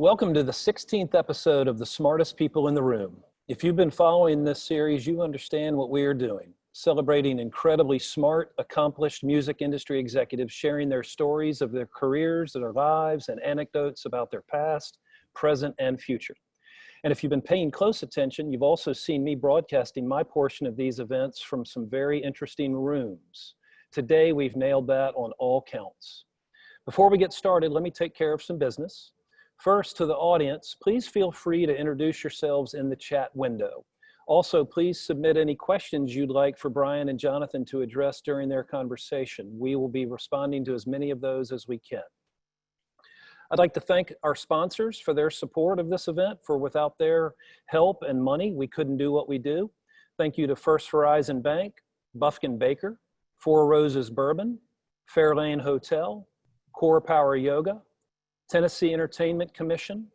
Welcome to the 16th episode of The Smartest People in the Room. If you've been following this series, you understand what we are doing, celebrating incredibly smart, accomplished music industry executives sharing their stories of their careers, their lives, and anecdotes about their past, present, and future. And if you've been paying close attention, you've also seen me broadcasting my portion of these events from some very interesting rooms. Today, we've nailed that on all counts. Before we get started, let me take care of some business. First, to the audience, please feel free to introduce yourselves in the chat window. Also, please submit any questions you'd like for Brian and Jonathan to address during their conversation. We will be responding to as many of those as we can. I'd like to thank our sponsors for their support of this event, for without their help and money, we couldn't do what we do. Thank you to First Horizon Bank, Bufkin Baker, Four Roses Bourbon, Fairlane Hotel, Core Power Yoga, Tennessee Entertainment Commission,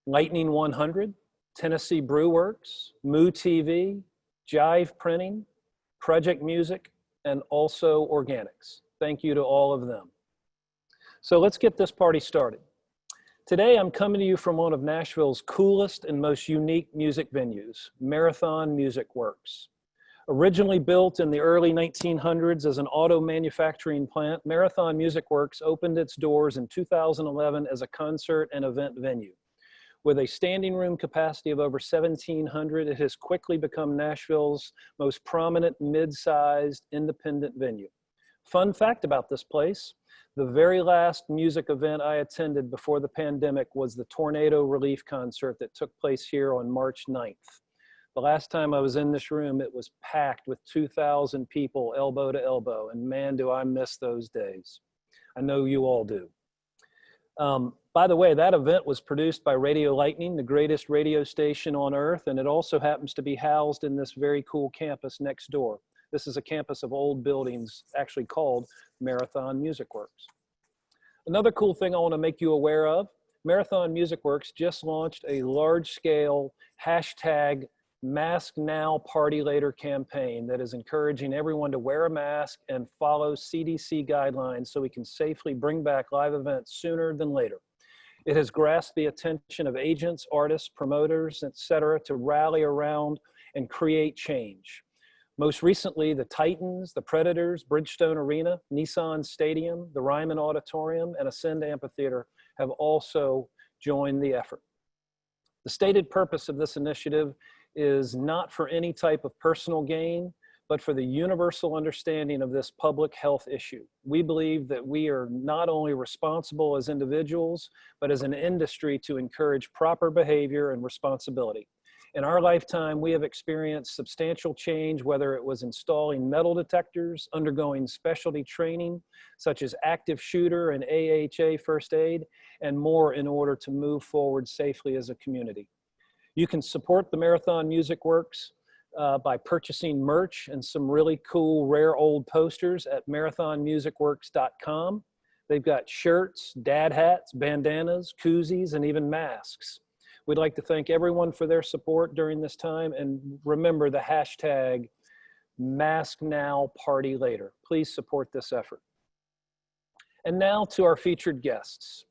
Lightning 100, Tennessee Brew Works, Moo TV, Jive Printing, Project Music, and also Organics. Thank you to all of them. So let's get this party started. Today I'm coming to you from one of Nashville's coolest and most unique music venues, Marathon Music Works. Originally built in the early 1900s as an auto manufacturing plant, Marathon Music Works opened its doors in 2011 as a concert and event venue. With a standing room capacity of over 1,700, it has quickly become Nashville's most prominent mid-sized independent venue. Fun fact about this place, the very last music event I attended before the pandemic was the tornado relief concert that took place here on March 9th. The last time I was in this room, it was packed with 2,000 people elbow to elbow, and man, do I miss those days. I know you all do. By the way, that event was produced by Radio Lightning, the greatest radio station on earth, and it also happens to be housed in this very cool campus next door. This is a campus of old buildings actually called Marathon Music Works. Another cool thing I want to make you aware of, Marathon Music Works just launched a large-scale hashtag Mask Now, Party Later campaign that is encouraging everyone to wear a mask and follow CDC guidelines so we can safely bring back live events sooner than later. It has grasped the attention of agents, artists, promoters, etc. to rally around and create change. Most recently, the Titans, the Predators, Bridgestone Arena, Nissan Stadium, the Ryman Auditorium, and Ascend Amphitheater have also joined the effort. The stated purpose of this initiative is not for any type of personal gain, but for the universal understanding of this public health issue. We believe that we are not only responsible as individuals, but as an industry to encourage proper behavior and responsibility. In our lifetime, we have experienced substantial change, whether it was installing metal detectors, undergoing specialty training, such as active shooter and AHA first aid, and more in order to move forward safely as a community. You can support the Marathon Music Works by purchasing merch and some really cool, rare old posters at marathonmusicworks.com. They've got shirts, dad hats, bandanas, koozies, and even masks. We'd like to thank everyone for their support during this time, and remember the hashtag Mask Now, Party Later. Please support this effort. And now to our featured guests.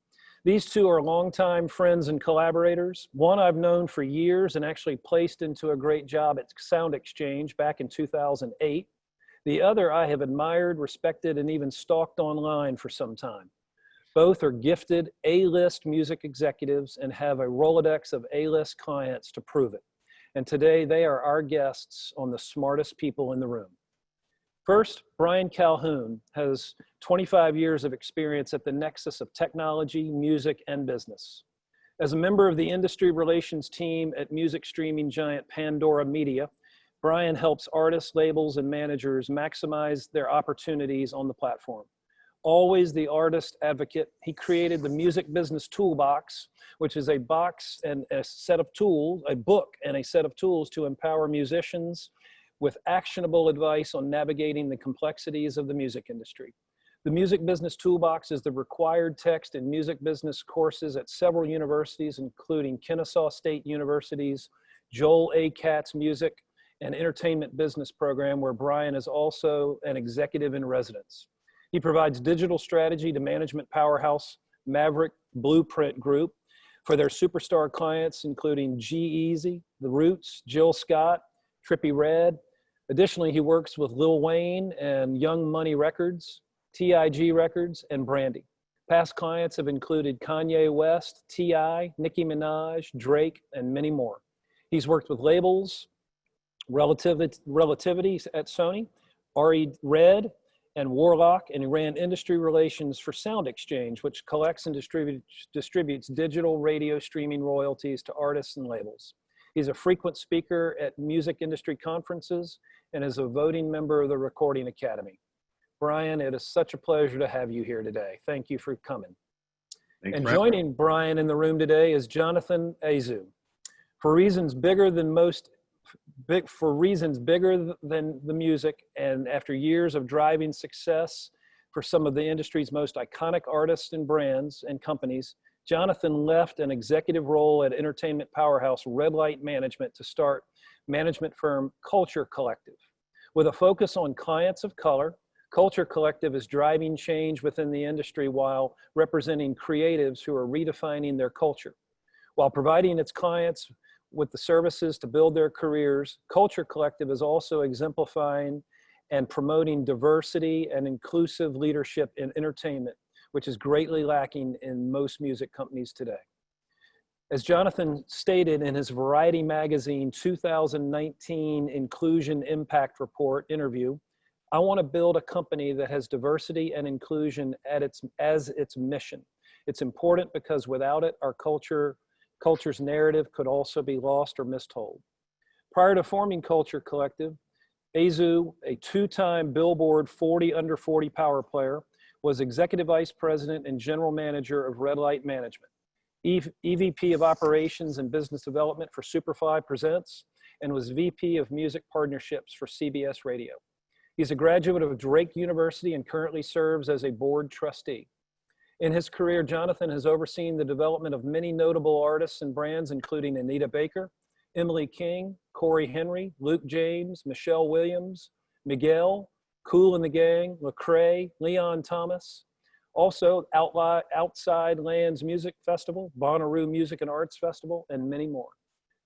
These two are longtime friends and collaborators. One I've known for years and actually placed into a great job at Sound Exchange back in 2008. The other I have admired, respected, and even stalked online for some time. Both are gifted A-list music executives and have a Rolodex of A-list clients to prove it. And today they are our guests on The Smartest People in the Room. First, Brian Calhoun has 25 years of experience at the nexus of technology, music, and business. As a member of the industry relations team at music streaming giant Pandora Media, Brian helps artists, labels, and managers maximize their opportunities on the platform. Always the artist advocate, he created the Music Business Toolbox, which is a box and a set of tools, a book and a set of tools to empower musicians with actionable advice on navigating the complexities of the music industry. The Music Business Toolbox is the required text in music business courses at several universities, including Kennesaw State University's Joel A. Katz Music and Entertainment Business program, where Brian is also an executive in residence. He provides digital strategy to management powerhouse Maverick Blueprint Group for their superstar clients, including G-Eazy, The Roots, Jill Scott, Trippie Redd. Additionally, he works with Lil Wayne and Young Money Records, TIG Records, and Brandy. Past clients have included Kanye West, T.I., Nicki Minaj, Drake, and many more. He's worked with labels, Relativity at Sony, R.E. Red, and Warlock, and he ran industry relations for Sound Exchange, which collects and distributes digital radio streaming royalties to artists and labels. He's a frequent speaker at music industry conferences and is a voting member of the Recording Academy. Brian, it is such a pleasure to have you here today. Thank you for coming. Thanks, and joining Brian in the room today is Jonathan Azu. For reasons bigger than the music, and after years of driving success for some of the industry's most iconic artists and brands and companies, Jonathan left an executive role at entertainment powerhouse Red Light Management to start management firm Culture Collective. With a focus on clients of color, Culture Collective is driving change within the industry while representing creatives who are redefining their culture. While providing its clients with the services to build their careers, Culture Collective is also exemplifying and promoting diversity and inclusive leadership in entertainment, which is greatly lacking in most music companies today. As Jonathan stated in his Variety Magazine 2019 Inclusion Impact Report interview, I want to build a company that has diversity and inclusion as its mission. It's important because without it, our culture's narrative could also be lost or mistold. Prior to forming Culture Collective, Azu, a two-time Billboard 40 Under 40 power player, was Executive Vice President and General Manager of Red Light Management, EVP of Operations and Business Development for Superfly Presents, and was VP of Music Partnerships for CBS Radio. He's a graduate of Drake University and currently serves as a board trustee. In his career, Jonathan has overseen the development of many notable artists and brands, including Anita Baker, Emily King, Corey Henry, Luke James, Michelle Williams, Miguel, Kool and the Gang, Lecrae, Leon Thomas. Also, Outside Lands Music Festival, Bonnaroo Music and Arts Festival, and many more.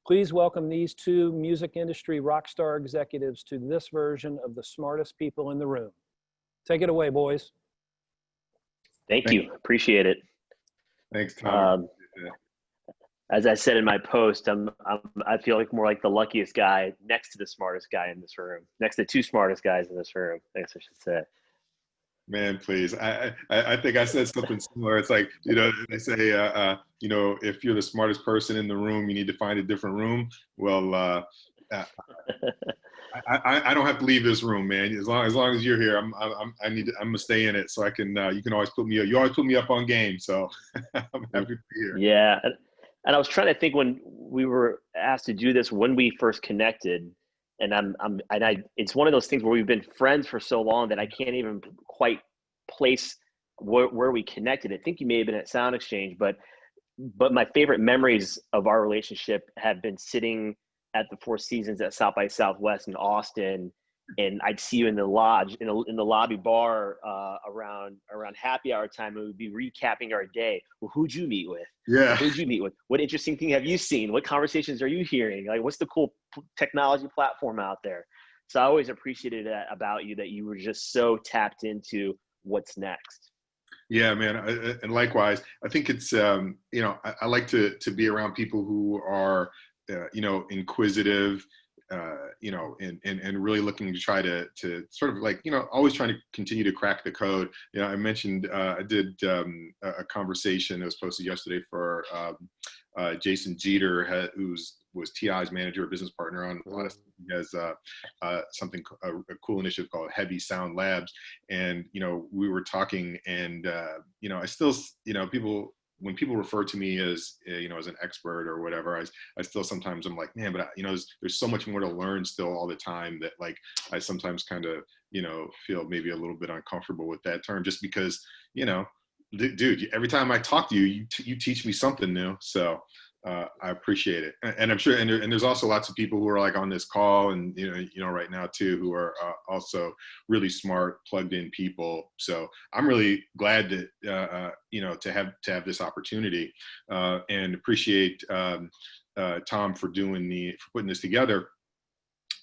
Please welcome these two music industry rock star executives to this version of The Smartest People in the Room. Take it away, boys. Thank you. Appreciate it. Thanks, Tom. As I said in my post, I feel like more like the luckiest guy next to the smartest guy in this room, next to two smartest guys in this room, I guess I should say. Man, please. I think I said something similar. It's like, they say, if you're the smartest person in the room, you need to find a different room. Well, I don't have to leave this room, man. As long as you're here, I'm gonna stay in it, so I can. You can always put me up. You always put me up on game, so I'm happy to be here. Yeah, and I was trying to think when we were asked to do this when we first connected, and it's one of those things where we've been friends for so long that I can't even quite place where we connected. I think you may have been at Sound Exchange, but my favorite memories of our relationship have been sitting at the Four Seasons at South by Southwest in Austin, and I'd see you in the lodge, in the lobby bar around happy hour time, and we'd be recapping our day. Well, who'd you meet with? Yeah. Who'd you meet with? What interesting thing have you seen? What conversations are you hearing? Like, what's the cool technology platform out there? So I always appreciated that about you, that you were just so tapped into what's next. Yeah, man. And likewise, I think it's, I like to be around people who are, inquisitive, and really looking to try to sort of like, always trying to continue to crack the code. I mentioned, I did a conversation that was posted yesterday for Jason Jeter, who was TI's manager, business partner on he has a cool initiative called Heavy Sound Labs. And, we were talking, and, I still, people, when people refer to me as, as an expert or whatever, I still sometimes I'm like, man, but there's so much more to learn still all the time, that like, I sometimes kind of, feel maybe a little bit uncomfortable with that term, just because, dude, every time I talk to you, you teach me something new. So, I appreciate it, and I'm sure, and there's also lots of people who are like on this call, and right now too, who are also really smart, plugged-in people. So I'm really glad that to have this opportunity, and appreciate Tom for putting this together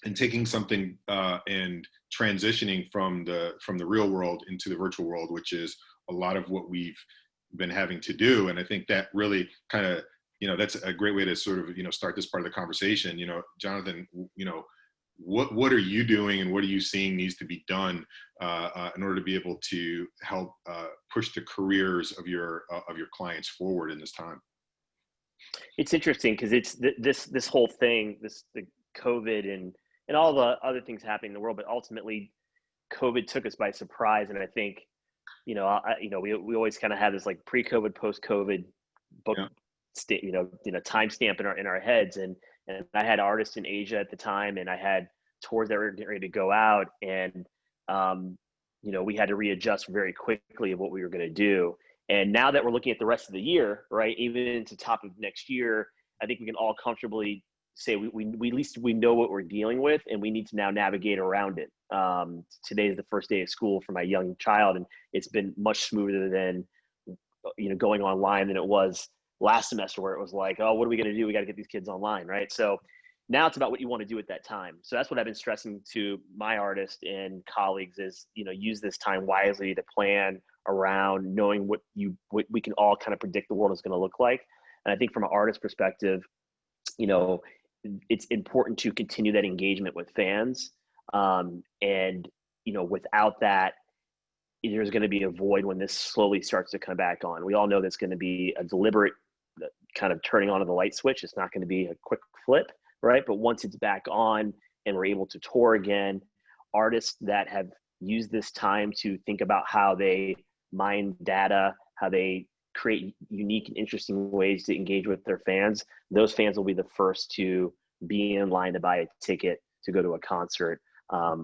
and taking something and transitioning from the real world into the virtual world, which is a lot of what we've been having to do. And I think that really kind of, that's a great way to sort of, start this part of the conversation. Jonathan, what are you doing and what are you seeing needs to be done in order to be able to help push the careers of your clients forward in this time? It's interesting because it's this whole thing, the COVID and all the other things happening in the world, but ultimately COVID took us by surprise. And I think, we always kind of have this like pre-COVID, post-COVID book, timestamp in our heads. And I had artists in Asia at the time, and I had tours that were getting ready to go out, and we had to readjust very quickly of what we were going to do. And now that we're looking at the rest of the year, right, even into top of next year, I think we can all comfortably say we at least we know what we're dealing with, and we need to now navigate around it. Today is the first day of school for my young child, and it's been much smoother than going online than it was last semester, where it was like, oh, what are we going to do? We got to get these kids online, right? So now it's about what you want to do at that time. So that's what I've been stressing to my artists and colleagues is, use this time wisely to plan around knowing what we can all kind of predict the world is going to look like. And I think from an artist perspective, it's important to continue that engagement with fans. Without that, there's going to be a void when this slowly starts to come back on. We all know there's going to be a deliberate kind of turning on of the light switch. It's not going to be a quick flip, right? But once it's back on and we're able to tour again, artists that have used this time to think about how they mine data, how they create unique and interesting ways to engage with their fans, those fans will be the first to be in line to buy a ticket to go to a concert,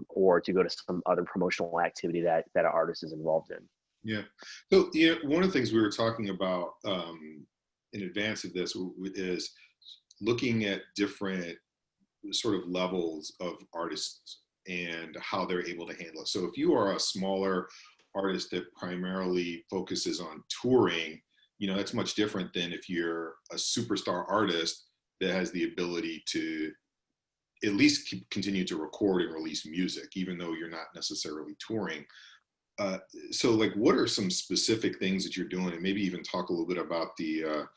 or to go to some other promotional activity that an artist is involved in. Yeah. So, one of the things we were talking about in advance of this is looking at different sort of levels of artists and how they're able to handle it. So if you are a smaller artist that primarily focuses on touring, that's much different than if you're a superstar artist that has the ability to at least continue to record and release music, even though you're not necessarily touring. So like, what are some specific things that you're doing, and maybe even talk a little bit about the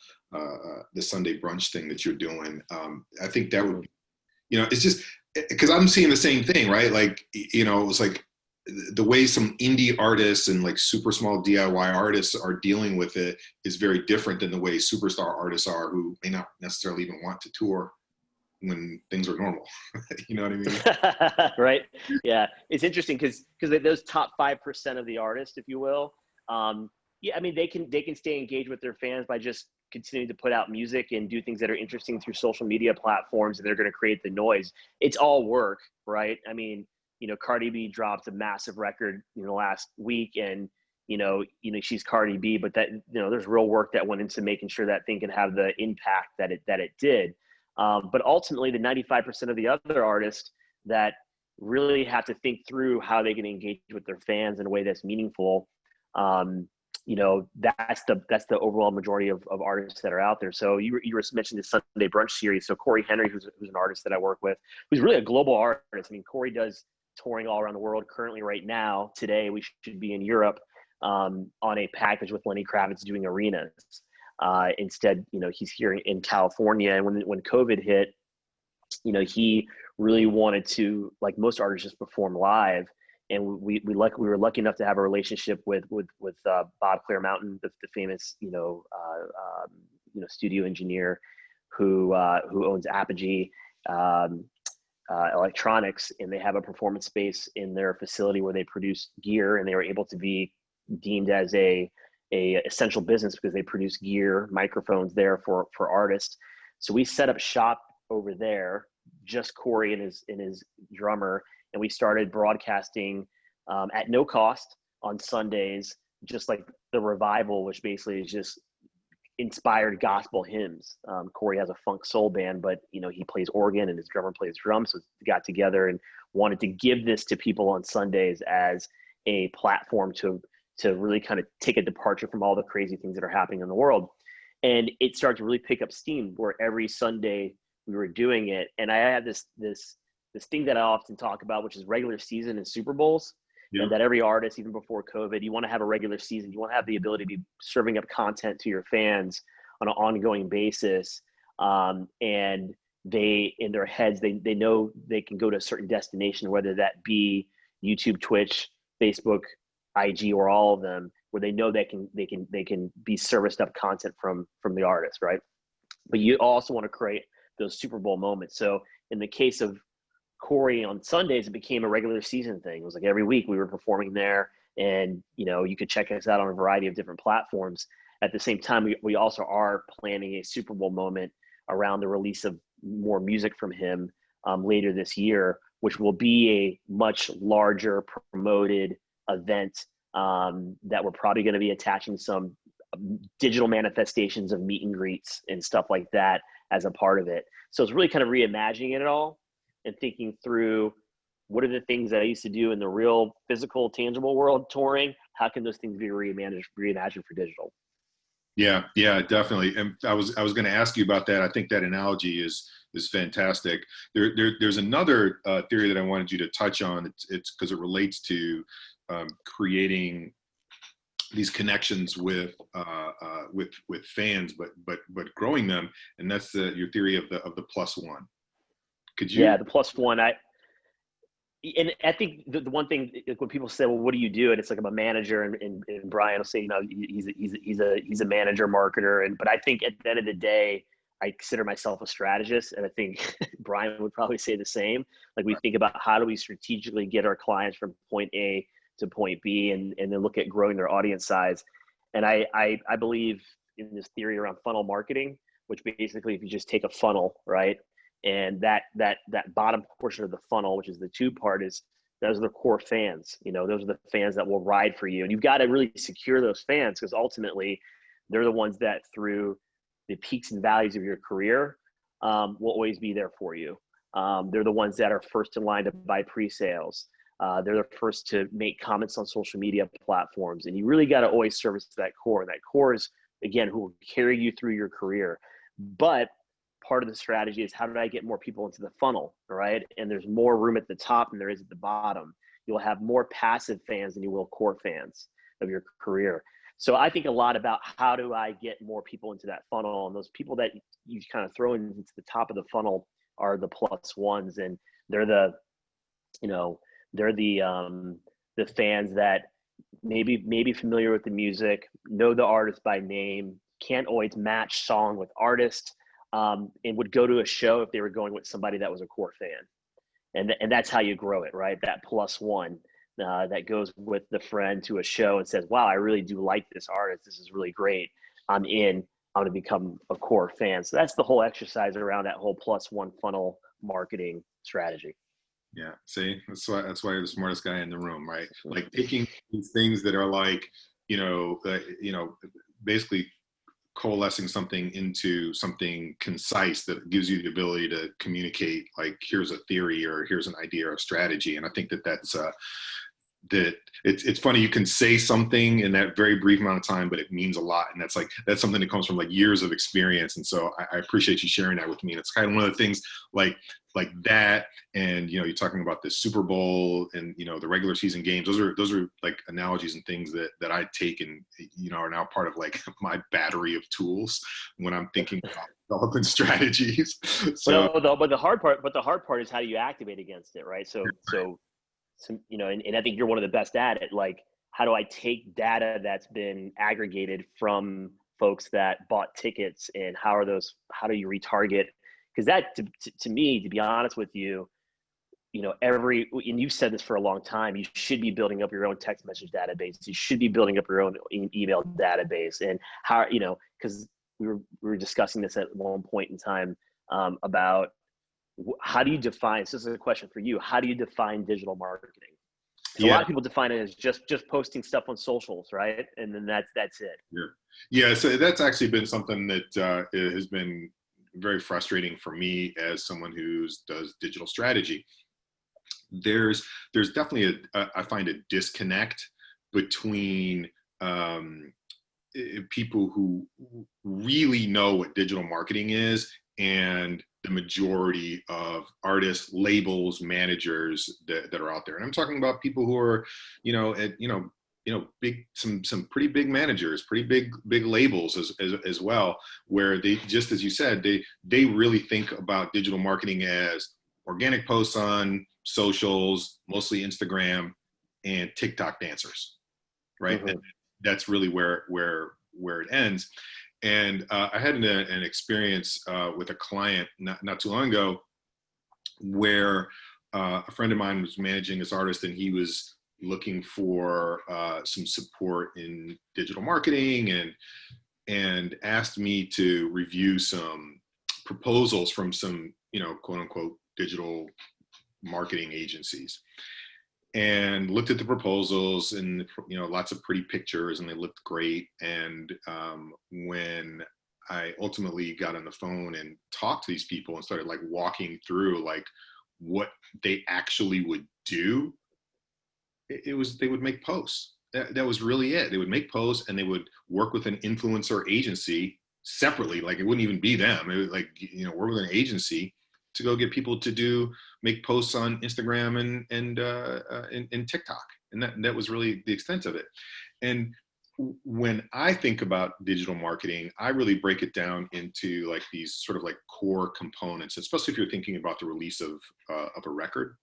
Sunday brunch thing that you're doing? I think that would, it's just because I'm seeing the same thing, right? Like, it's like the way some indie artists and like super small DIY artists are dealing with it is very different than the way superstar artists are, who may not necessarily even want to tour when things are normal. You know what I mean? Right. Yeah. It's interesting because those top 5% of the artists, if you will, they can stay engaged with their fans by just continuing to put out music and do things that are interesting through social media platforms, and they're going to create the noise. It's all work, right? I mean, Cardi B dropped a massive record last week, and she's Cardi B, but that there's real work that went into making sure that thing could have the impact that it did. But ultimately, the 95% of the other artists that really have to think through how they can engage with their fans in a way that's meaningful, that's the overall majority of artists that are out there. So you were mentioning the Sunday Brunch series. So Corey Henry, who's an artist that I work with, who's really a global artist. I mean, Corey does touring all around the world. Currently, right now, today, we should be in Europe on a package with Lenny Kravitz doing arenas. Instead, he's here in California. And when COVID hit, he really wanted to, like most artists, just perform live. And we were lucky enough to have a relationship with Bob Clearmountain, the famous studio engineer who owns Apogee Electronics, and they have a performance space in their facility where they produce gear, and they were able to be deemed as a essential business because they produce gear, microphones there for artists. So we set up shop over there, just Corey and his drummer, and we started broadcasting at no cost on Sundays, just like the Revival, which basically is just inspired gospel hymns. Corey has a funk soul band, but he plays organ and his drummer plays drums. So we got together and wanted to give this to people on Sundays as a platform to really kind of take a departure from all the crazy things that are happening in the world. And it started to really pick up steam where every Sunday we were doing it. And I had this thing that I often talk about, which is regular season and Super Bowls. Yeah. And that every artist, even before COVID, you want to have a regular season. You want to have the ability to be serving up content to your fans on an ongoing basis. And they, in their heads, they know they can go to a certain destination, whether that be YouTube, Twitch, Facebook, IG, or all of them, where they know they can be serviced up content from the artist, right? But you also want to create those Super Bowl moments. So in the case of Corey on Sundays, it became a regular season thing. It was like every week we were performing there, and you could check us out on a variety of different platforms. At the same time, we also are planning a Super Bowl moment around the release of more music from him later this year, which will be a much larger promoted event that we're probably going to be attaching some digital manifestations of meet and greets and stuff like that as a part of it. So it's really kind of reimagining it all and thinking through what are the things that I used to do in the real physical, tangible world touring? How can those things be reimagined for digital? Yeah, definitely. And I was going to ask you about that. I think that analogy is fantastic. There's another theory that I wanted you to touch on. It's because it relates to creating these connections with fans, but growing them, and that's your theory of the plus one. Could you? Yeah, the plus one. I think the one thing, like when people say, "Well, what do you do?" and it's like I'm a manager, and Brian will say, he's a manager, marketer, but I think at the end of the day, I consider myself a strategist, and I think Brian would probably say the same. Like we think about how do we strategically get our clients from point A to point B, and then look at growing their audience size. And I believe in this theory around funnel marketing, which basically if you just take a funnel, right? And that bottom portion of the funnel, which is the two part, is those are the core fans. Those are the fans that will ride for you. And you've got to really secure those fans, because ultimately they're the ones that through the peaks and valleys of your career will always be there for you. They're the ones that are first in line to buy pre-sales. They're the first to make comments on social media platforms. And you really got to always service that core. And that core is, again, who will carry you through your career. But part of the strategy is how did I get more people into the funnel, right? And there's more room at the top than there is at the bottom. You'll have more passive fans than you will core fans of your career. So I think a lot about how do I get more people into that funnel, and those people that you kind of throw into the top of the funnel are the plus ones, and they're the fans that maybe familiar with the music, know the artist by name, can't always match song with artist, and would go to a show if they were going with somebody that was a core fan. And that's how you grow it, right? That plus one that goes with the friend to a show and says, wow, I really do like this artist. This is really great. I'm going to become a core fan. So that's the whole exercise around that whole plus one funnel marketing strategy. Yeah. See, that's why you're the smartest guy in the room, right? Like taking these things that are like, basically coalescing something into something concise that gives you the ability to communicate, like here's a theory or here's an idea or a strategy. And I think that's that it's funny, you can say something in that very brief amount of time, but it means a lot. And that's something that comes from like years of experience. And so I appreciate you sharing that with me. And it's kind of one of the things like that. And, you're talking about the Super Bowl and, the regular season games. Those are like analogies and things that I take and, are now part of like my battery of tools when I'm thinking about developing strategies. So, but the hard part is how do you activate against it, right? So, and I think you're one of the best at it. Like, how do I take data that's been aggregated from folks that bought tickets, and how do you retarget? Because that, to me, to be honest with you, and you've said this for a long time, you should be building up your own text message database. You should be building up your own email database. And how, because we were discussing this at one point in time about how do you define, so this is a question for you, how do you define digital marketing? Because a lot of people define it as just posting stuff on socials, right? And then that's it. Yeah. So that's actually been something that has been very frustrating for me as someone who does digital strategy. There's definitely I find a disconnect between people who really know what digital marketing is and the majority of artists, labels, managers that are out there. And I'm talking about people who are, some pretty big managers, pretty big labels as well, where they, just as you said, they really think about digital marketing as organic posts on socials, mostly Instagram and TikTok dancers, right? And that's really where it ends. And I had an experience with a client not too long ago where a friend of mine was managing this artist, and he was looking for some support in digital marketing, and asked me to review some proposals from some, quote unquote, digital marketing agencies. And looked at the proposals, and lots of pretty pictures, and they looked great. And when I ultimately got on the phone and talked to these people and started like walking through like what they actually would do, it was they would make posts. That was really it. They would make posts, and they would work with an influencer agency separately. Like it wouldn't even be them. It would work with an agency to go get people to make posts on Instagram and TikTok. And that was really the extent of it. And when I think about digital marketing, I really break it down into like these sort of like core components, especially if you're thinking about the release of a record.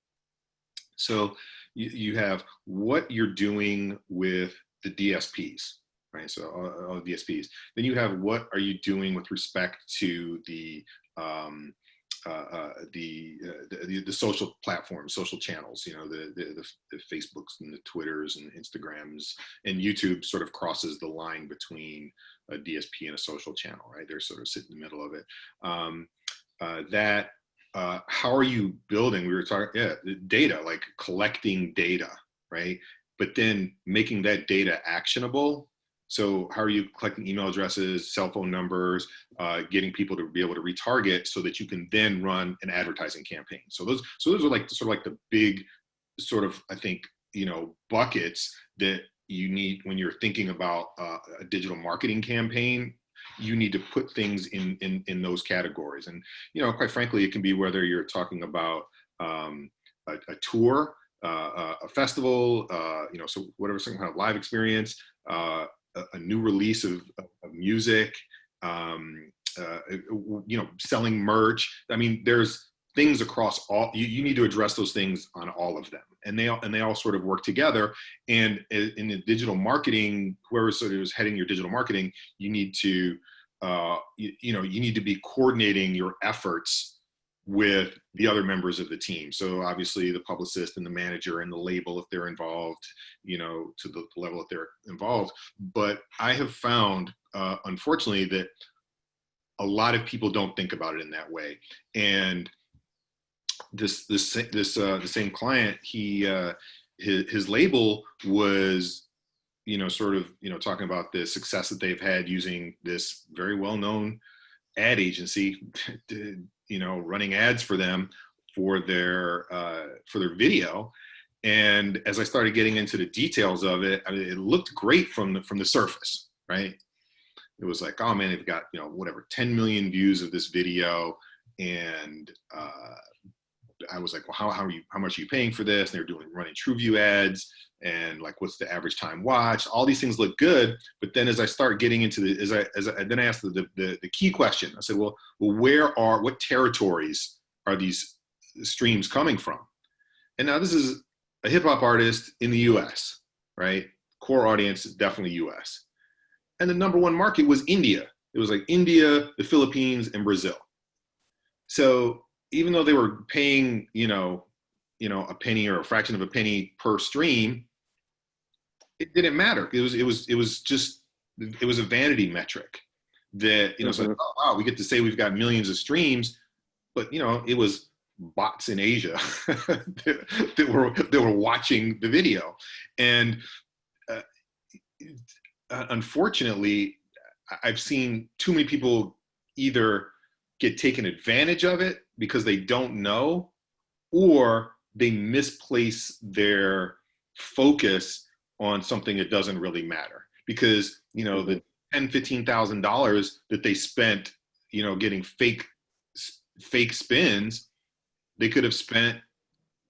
So you have what you're doing with the DSPs, right? So all the DSPs. Then you have what are you doing with respect to the social platforms, social channels, the Facebooks and the Twitters and Instagrams, and YouTube sort of crosses the line between a DSP and a social channel, right? They're sort of sitting in the middle of it. How are you building? We were talking, data, like collecting data, right? But then making that data actionable. So how are you collecting email addresses, cell phone numbers, getting people to be able to retarget so that you can then run an advertising campaign? So those are like sort of like the big sort of, I think, buckets that you need when you're thinking about a digital marketing campaign. You need to put things in those categories. And, quite frankly, it can be whether you're talking about a tour, a festival, so whatever, some kind of live experience, a new release of music, selling merch. I mean, there's things across all, you need to address those things on all of them. And they all sort of work together. And in the digital marketing, whoever sort of is heading your digital marketing, you need to, you need to be coordinating your efforts with the other members of the team. So obviously the publicist and the manager and the label, if they're involved, to the level that they're involved. But I have found, unfortunately, that a lot of people don't think about it in that way. And the same client, his label was, sort of, talking about the success that they've had using this very well-known ad agency, running ads for them for their video. And as I started getting into the details of it, I mean, it looked great from the surface, right? It was like, oh man, they've got 10 million views of this video, and I was like, well, how much are you paying for this? And they were running TrueView ads, and like, what's the average time watch? All these things look good. But then as I start getting into then I asked the key question. I said, well, what territories are these streams coming from? And now this is a hip hop artist in the US, right? Core audience, definitely US. And the number one market was India. It was like India, the Philippines, and Brazil. So even though they were paying, a penny or a fraction of a penny per stream, it didn't matter. It was a vanity metric that, so, oh, wow, we get to say we've got millions of streams, but it was bots in Asia that were watching the video. And uh, unfortunately, I've seen too many people either get taken advantage of it because they don't know, or they misplace their focus on something that doesn't really matter. Because, you know, the $10,000-15,000 that they spent, you know, getting fake spins, they could have spent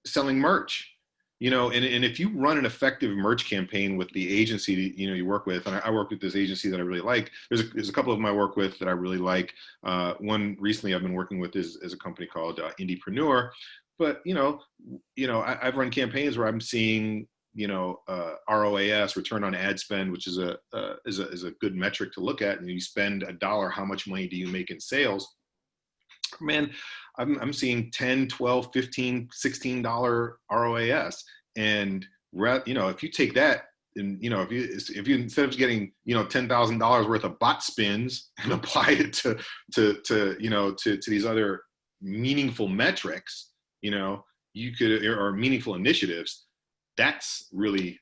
selling merch. You know, and if you run an effective merch campaign with the agency, you know, you work with, and I work with this agency that I really like. There's a couple of them I work with that I really like. One recently I've been working with is a company called Indiepreneur. But I've run campaigns where I'm seeing, you know, ROAS, return on ad spend, which is a good metric to look at. And you spend $1, how much money do you make in sales? Man, I'm seeing 10, 12, 15, $16 ROAS. And, you know, if you take that and, you know, if you instead of getting, you know, $10,000 worth of bot spins and apply it to these other meaningful metrics, you know, you could, or meaningful initiatives, that's really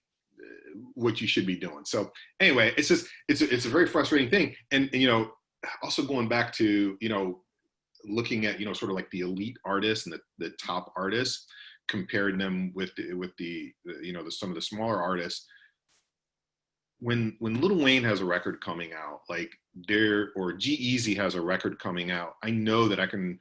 what you should be doing. So anyway, it's a very frustrating thing. And, you know, also going back to, you know, looking at, you know, sort of like the elite artists and the top artists, comparing them with the you know, some of the smaller artists. When Lil Wayne has a record coming out, like or G-Eazy has a record coming out, I know that I can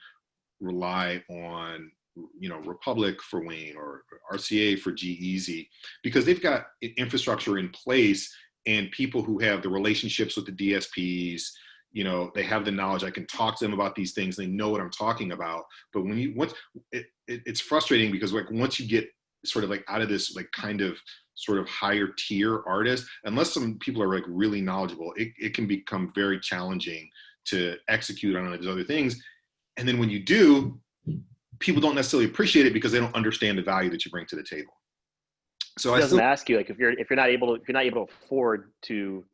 rely on, you know, Republic for Wayne or RCA for G-Eazy, because they've got infrastructure in place and people who have the relationships with the DSPs. You know, they have the knowledge. I can talk to them about these things. They know what I'm talking about. But it's frustrating because, like, once you get sort of like out of this, like, kind of sort of higher tier artist, unless some people are like really knowledgeable, it can become very challenging to execute on these other things. And then when you do, people don't necessarily appreciate it because they don't understand the value that you bring to the table. So it doesn't ask you, like, if you're not able to afford to,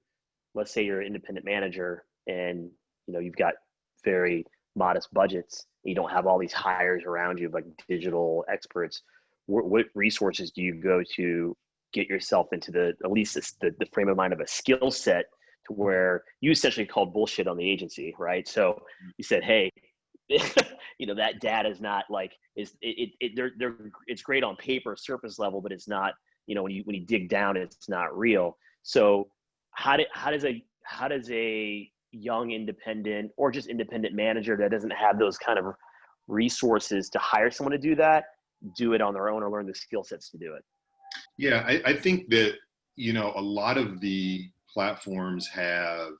let's say you're an independent manager and, you know, you've got very modest budgets, you don't have all these hires around you like digital experts, what resources do you go to get yourself into at least the frame of mind of a skill set to where you essentially called bullshit on the agency, right? So you said, hey, you know, that data is not like, it's great on paper, surface level, but it's not, you know, when you dig down, it's not real. So how does a young independent or just independent manager that doesn't have those kind of resources to hire someone to do it on their own or learn the skill sets to do it? Yeah, I think that, you know, a lot of the platforms have,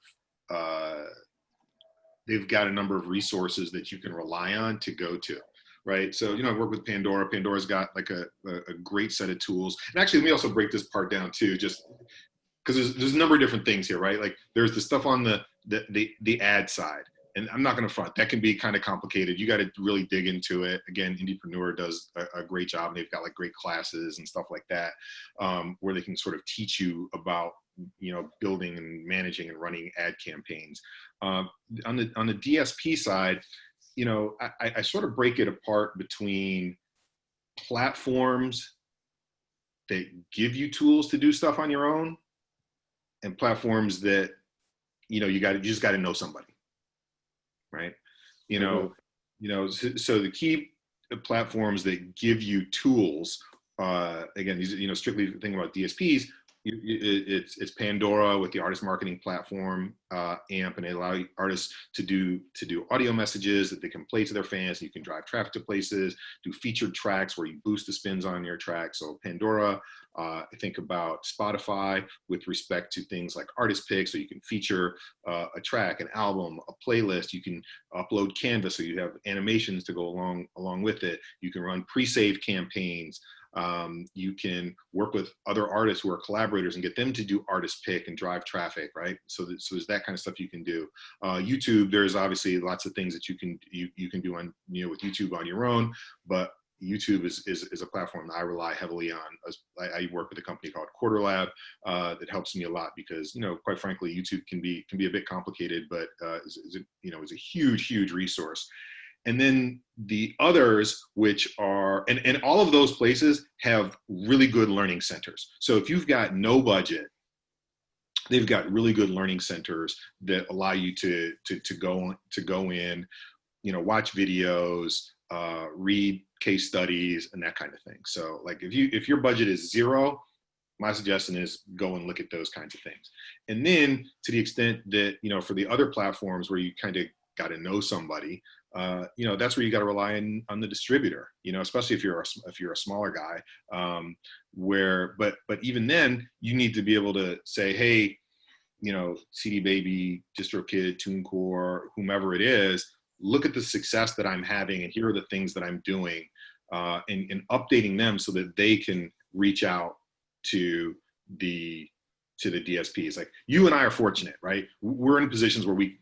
they've got a number of resources that you can rely on to go to, right? So, you know, I work with Pandora. Pandora's got like a great set of tools. And actually, let me also break this part down too, just because there's a number of different things here, right? Like there's the stuff on the ad side. And I'm not going to front, that can be kind of complicated. You got to really dig into it. Again, Indiepreneur does a great job. They've got like great classes and stuff like that, where they can sort of teach you about, you know, building and managing and running ad campaigns. On the DSP side, you know, I sort of break it apart between platforms that give you tools to do stuff on your own and platforms that, you know, you just got to know somebody. Right. You know, so the key platforms that give you tools, again, these, you know, strictly thinking about DSPs, it's Pandora with the artist marketing platform, AMP, and they allow artists to do audio messages that they can play to their fans. You can drive traffic to places, do featured tracks where you boost the spins on your track. So Pandora. I think about Spotify with respect to things like artist picks, so you can feature a track, an album, a playlist. You can upload Canvas, so you have animations to go along with it. You can run pre-save campaigns. You can work with other artists who are collaborators and get them to do artist pick and drive traffic, right? So there's that kind of stuff you can do. YouTube, there's obviously lots of things that you can do on, you know, with YouTube on your own, but YouTube is a platform that I rely heavily on. I work with a company called Quarter Lab that helps me a lot because, you know, quite frankly, YouTube can be a bit complicated, but is a huge resource. And then the others, which are, and all of those places have really good learning centers. So if you've got no budget, they've got really good learning centers that allow you to go in, watch videos, read case studies, and that kind of thing. So like if your budget is zero, my suggestion is go and look at those kinds of things. And then to the extent that, for the other platforms where you kind of got to know somebody, that's where you got to rely on the distributor, especially if you're a smaller guy, but even then you need to be able to say, hey, CD Baby, DistroKid, TuneCore, whomever it is, look at the success that I'm having, and here are the things that I'm doing, and updating them so that they can reach out to the DSPs. Like you and I are fortunate, right? We're in positions where we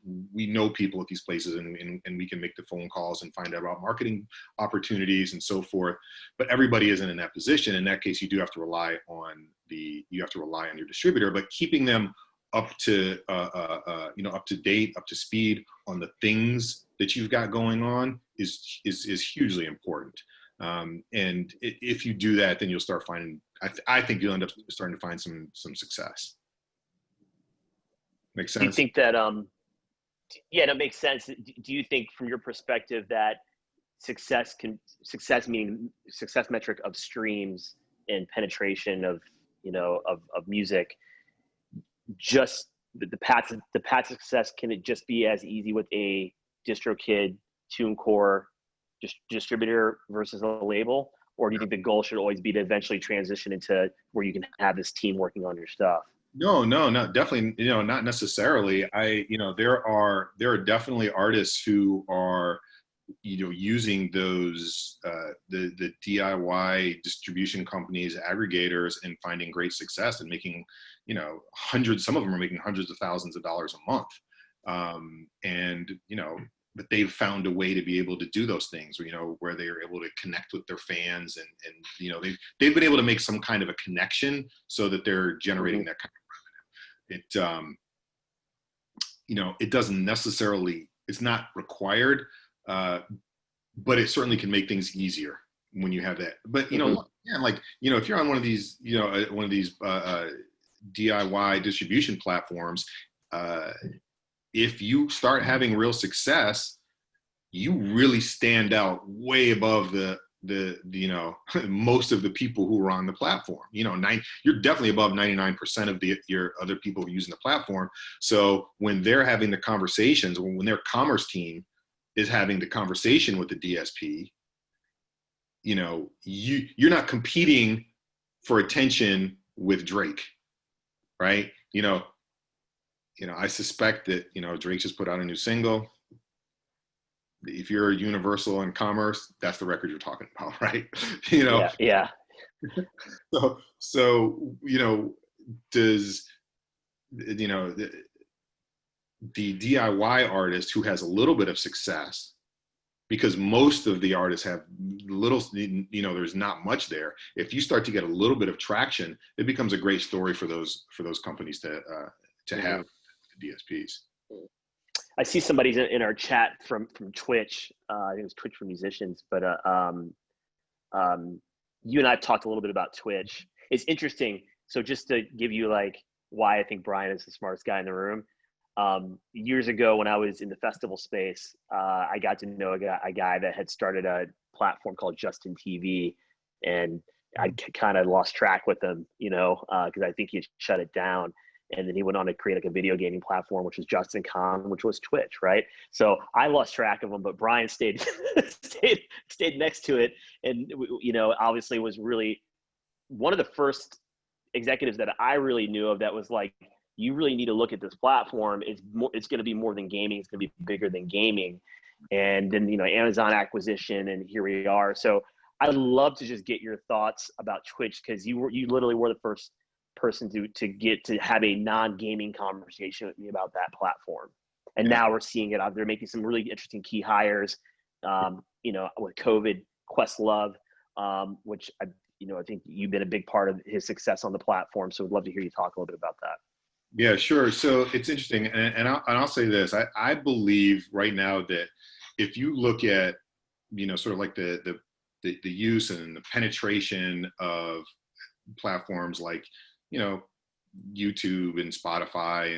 know people at these places, and we can make the phone calls and find out about marketing opportunities and so forth. But everybody isn't in that position. In that case, you do have to rely on your distributor, but keeping them up to up to date, up to speed on the things that you've got going on is hugely important. And if you do that, then you'll start finding, I think you'll end up starting to find some success. Makes sense? Do you think that, yeah, that makes sense. Do you think from your perspective that success meaning success metric of streams and penetration of music, just the path to success, can it just be as easy with a DistroKid, TuneCore distributor versus a label? Or do you think the goal should always be to eventually transition into where you can have this team working on your stuff? No, definitely, not necessarily. There are definitely artists who are, using those, the DIY distribution companies, aggregators, and finding great success and making, some of them are making hundreds of thousands of dollars a month. But they've found a way to be able to do those things, where they are able to connect with their fans, and they've been able to make some kind of a connection so that they're generating that kind of revenue. It doesn't necessarily, it's not required, but it certainly can make things easier when you have that. But if you're on one of these, DIY distribution platforms, if you start having real success, you really stand out way above the most of the people who are on the platform. You're definitely above 99% of your other people using the platform. So when they're having the conversations, when their commerce team is having the conversation with the DSP, you're not competing for attention with Drake, right? I suspect that, Drake just put out a new single. If you're Universal and Commerce, that's the record you're talking about, right? Yeah. So does, the DIY artist who has a little bit of success, because most of the artists have little, there's not much there. If you start to get a little bit of traction, it becomes a great story for those companies to have DSPs. I see somebody's in our chat from Twitch. I think it was Twitch for Musicians, but you and I have talked a little bit about Twitch. It's interesting. So just to give you why I think Brian is the smartest guy in the room. Years ago when I was in the festival space, I got to know a guy that had started a platform called Justin TV, and I kind of lost track with him, because I think he shut it down. And then he went on to create a video gaming platform, which was Justin Con, which was Twitch, right? So I lost track of him, but Brian stayed next to it, and obviously was really one of the first executives that I really knew of that was like, you really need to look at this platform. It's going to be more than gaming. It's going to be bigger than gaming. And then Amazon acquisition, and here we are. So I'd love to just get your thoughts about Twitch, because you literally were the first person to get to have a non-gaming conversation with me about that platform. And now we're seeing it out there, making some really interesting key hires, with COVID, Questlove, which I think you've been a big part of his success on the platform. So we'd love to hear you talk a little bit about that. Yeah, sure. So it's interesting. And I'll say this, I believe right now that if you look at, sort of like the use and the penetration of platforms like, YouTube and Spotify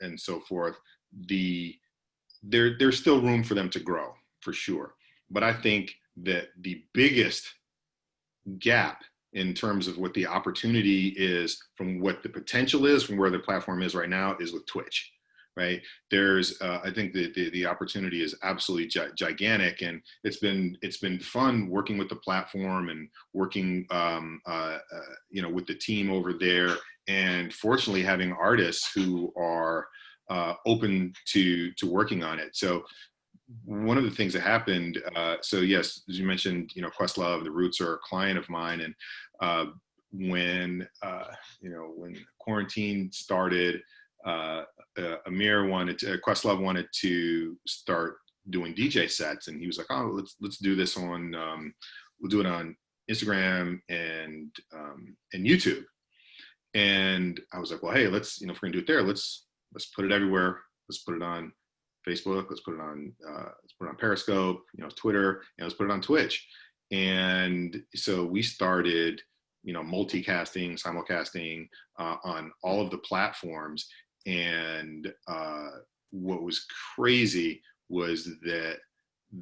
and so forth, there's still room for them to grow, for sure. But I think that the biggest gap in terms of what the opportunity is from what the potential is from where the platform is right now is with Twitch, right? There's, I think the opportunity is absolutely gigantic, and it's been fun working with the platform and working, with the team over there, and fortunately having artists who are open to working on it. So one of the things that happened, so yes, as you mentioned, Questlove, the Roots are a client of mine, and when quarantine started, Questlove wanted to start doing DJ sets, and he was like, "Oh, let's do this on, we'll do it on Instagram and YouTube." And I was like, "Well, hey, let's, if we're gonna do it there, let's put it everywhere. Let's put it on Facebook. Let's put it on Periscope, Twitter, and let's put it on Twitch." And so we started, multicasting, simulcasting on all of the platforms. And what was crazy was that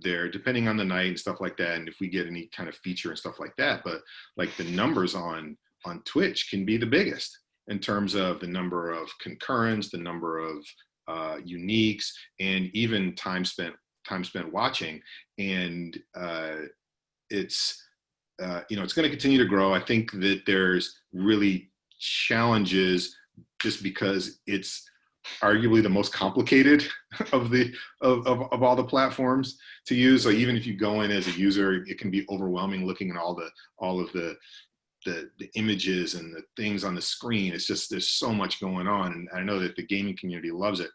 depending on the night and stuff like that, and if we get any kind of feature and stuff like that, but like the numbers on Twitch can be the biggest in terms of the number of concurrents, the number of uniques, and even time spent watching. And it's it's going to continue to grow. I think that there's really challenges just because it's arguably the most complicated of all the platforms to use. So even if you go in as a user, it can be overwhelming looking at all of the images and the things on the screen. It's just, there's so much going on, and I know that the gaming community loves it.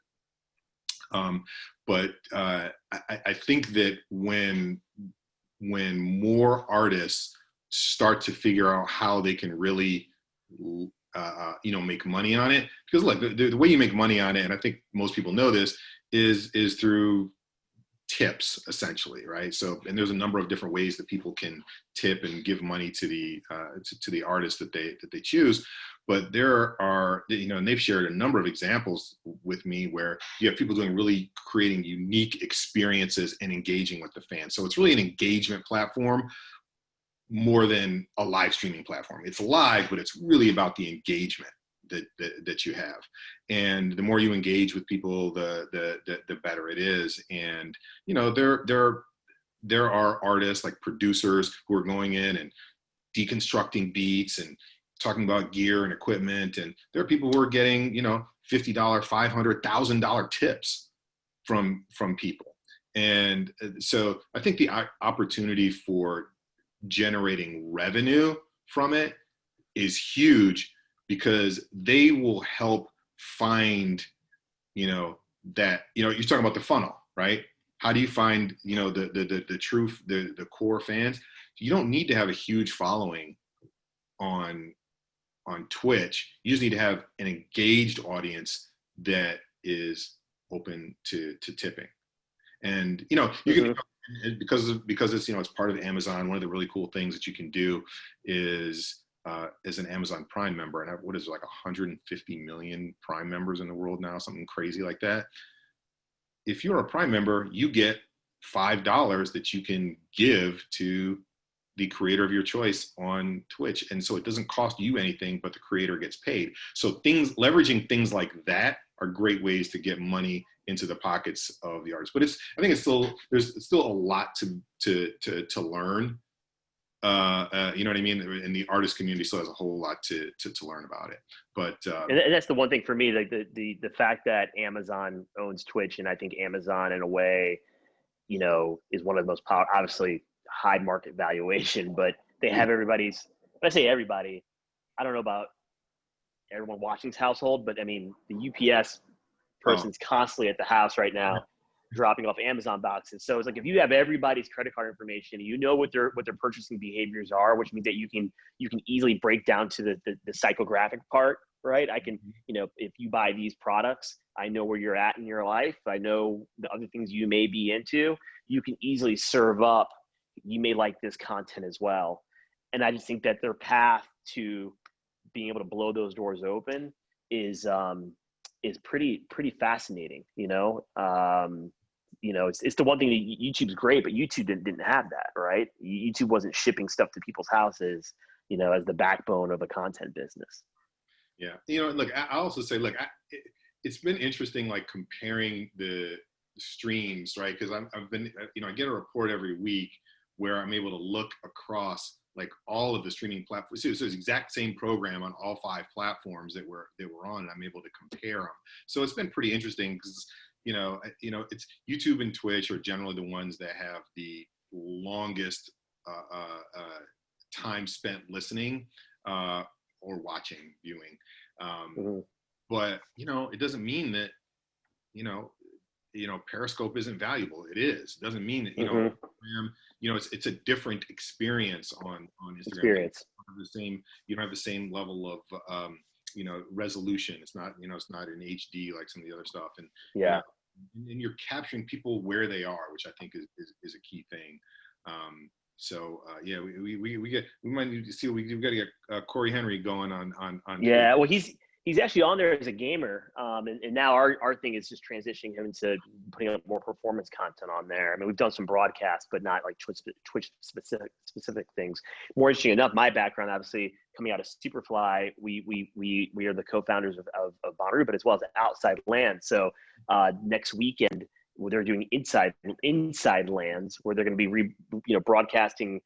But I think that when more artists start to figure out how they can really make money on it, because look, the way you make money on it, and I think most people know this, is through tips, essentially, right? So, and there's a number of different ways that people can tip and give money to the artists that they choose. But there are, and they've shared a number of examples with me where you have people creating unique experiences and engaging with the fans. So it's really an engagement platform more than a live streaming platform. It's live, but it's really about the engagement that you have. And the more you engage with people, the better it is. And, there are artists like producers who are going in and deconstructing beats and talking about gear and equipment. And there are people who are getting, $50, $500, $1,000 tips from people. And so I think the opportunity for generating revenue from it is huge, because they will help find, that, you're talking about the funnel, right? How do you find, the truth, the core fans? You don't need to have a huge following on Twitch. You just need to have an engaged audience that is open to tipping. And, you can, because it's, it's part of Amazon. One of the really cool things that you can do is, as an Amazon Prime member, and what is it, like 150 million Prime members in the world now, something crazy like that. If you're a Prime member, you get $5 that you can give to the creator of your choice on Twitch. And so it doesn't cost you anything, but the creator gets paid. So leveraging things like that are great ways to get money into the pockets of the artists. But I think there's still a lot to learn. You know what I mean? And the artist community still has a whole lot to learn about it. But and that's the one thing for me, like the fact that Amazon owns Twitch, and I think Amazon in a way, is one of the most powerful, obviously high market valuation, but they have everybody's. When I say everybody, I don't know about everyone watching's household, but I mean the UPS person's constantly at the house right now, dropping off Amazon boxes. So it's like, if you have everybody's credit card information, what their purchasing behaviors are, which means that you can easily break down to the psychographic part, right? I can, if you buy these products, I know where you're at in your life. I know the other things you may be into. You can easily serve up, you may like this content as well. And I just think that their path to being able to blow those doors open is pretty fascinating. It's the one thing that YouTube's great, but YouTube didn't have that, right? YouTube wasn't shipping stuff to people's houses, as the backbone of a content business. Yeah. Look, I also say, look, it's been interesting, like comparing the streams, right? Because I've been, I get a report every week where I'm able to look across like all of the streaming platforms. So it's the exact same program on all 5 platforms that we're on, and I'm able to compare them. So it's been pretty interesting because, it's YouTube and Twitch are generally the ones that have the longest time spent listening or watching, viewing. But, it doesn't mean that, Periscope isn't valuable. It is. It doesn't mean that, Instagram, it's a different experience on Instagram. You don't have the same level of, resolution. It's not, it's not in HD like some of the other stuff. And and you're capturing people where they are, which I think is a key thing. We might need to see. We've got to get Corey Henry going on. Yeah, well, he's actually on there as a gamer, and now our thing is just transitioning him into putting up more performance content on there. I mean, we've done some broadcasts, but not like Twitch specific things. More interesting enough, my background, obviously coming out of Superfly, we are the co-founders of Bonnaroo, but as well as Outside Land. So next weekend, they're doing inside lands where they're going to be broadcasting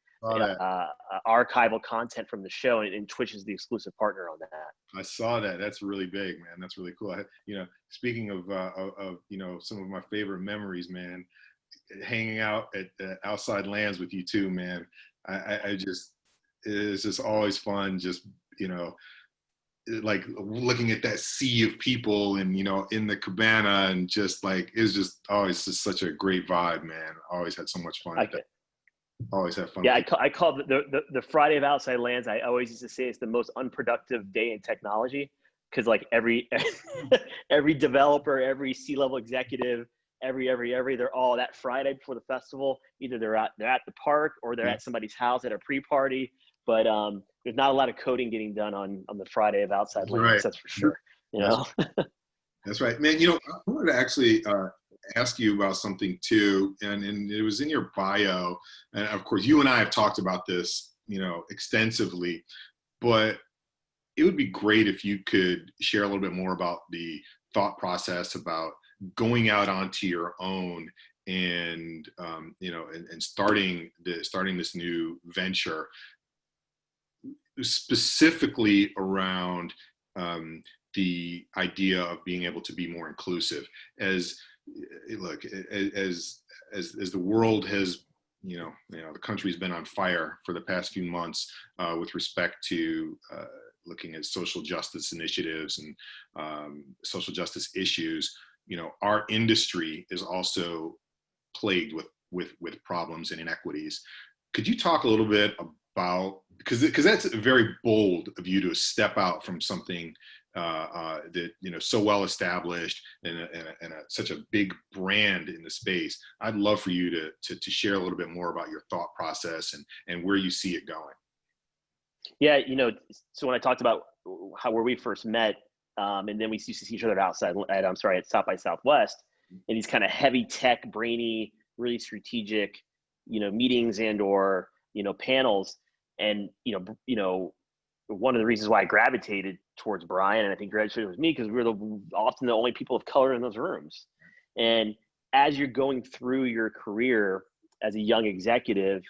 archival content from the show, and Twitch is the exclusive partner on that. I saw that. That's really big, man. That's really cool. Speaking of some of my favorite memories, man, hanging out at Outside Lands with you too, man. It's just always fun. Just like looking at that sea of people and in the cabana, and just like it's just always just such a great vibe, man. Always had so much fun. Always have fun. Yeah, I call the Friday of Outside Lands. I always used to say it's the most unproductive day in technology, because like every developer, every C-level executive, they're all that Friday before the festival. Either they're at the park or they're at somebody's house at a pre-party. But there's not a lot of coding getting done on the Friday of Outside Lands. That's for sure. That's right, man. I wanted to actually ask you about something too, and it was in your bio, and of course you and I have talked about this extensively, but it would be great if you could share a little bit more about the thought process about going out onto your own and and starting this new venture, specifically around the idea of being able to be more inclusive. As the world has, the country's been on fire for the past few months with respect to looking at social justice initiatives and social justice issues. Our industry is also plagued with problems and inequities. Could you talk a little bit about, because that's very bold of you to step out from something that so well established and such a big brand in the space. I'd love for you to share a little bit more about your thought process and where you see it going. Yeah, so when I talked about where we first met, and then we used to see each other at South by Southwest, in these kind of heavy tech, brainy, really strategic, meetings or panels, and one of the reasons why I gravitated towards Brian, and I think gravitated was me, because we were often the only people of color in those rooms. And as you're going through your career as a young executive,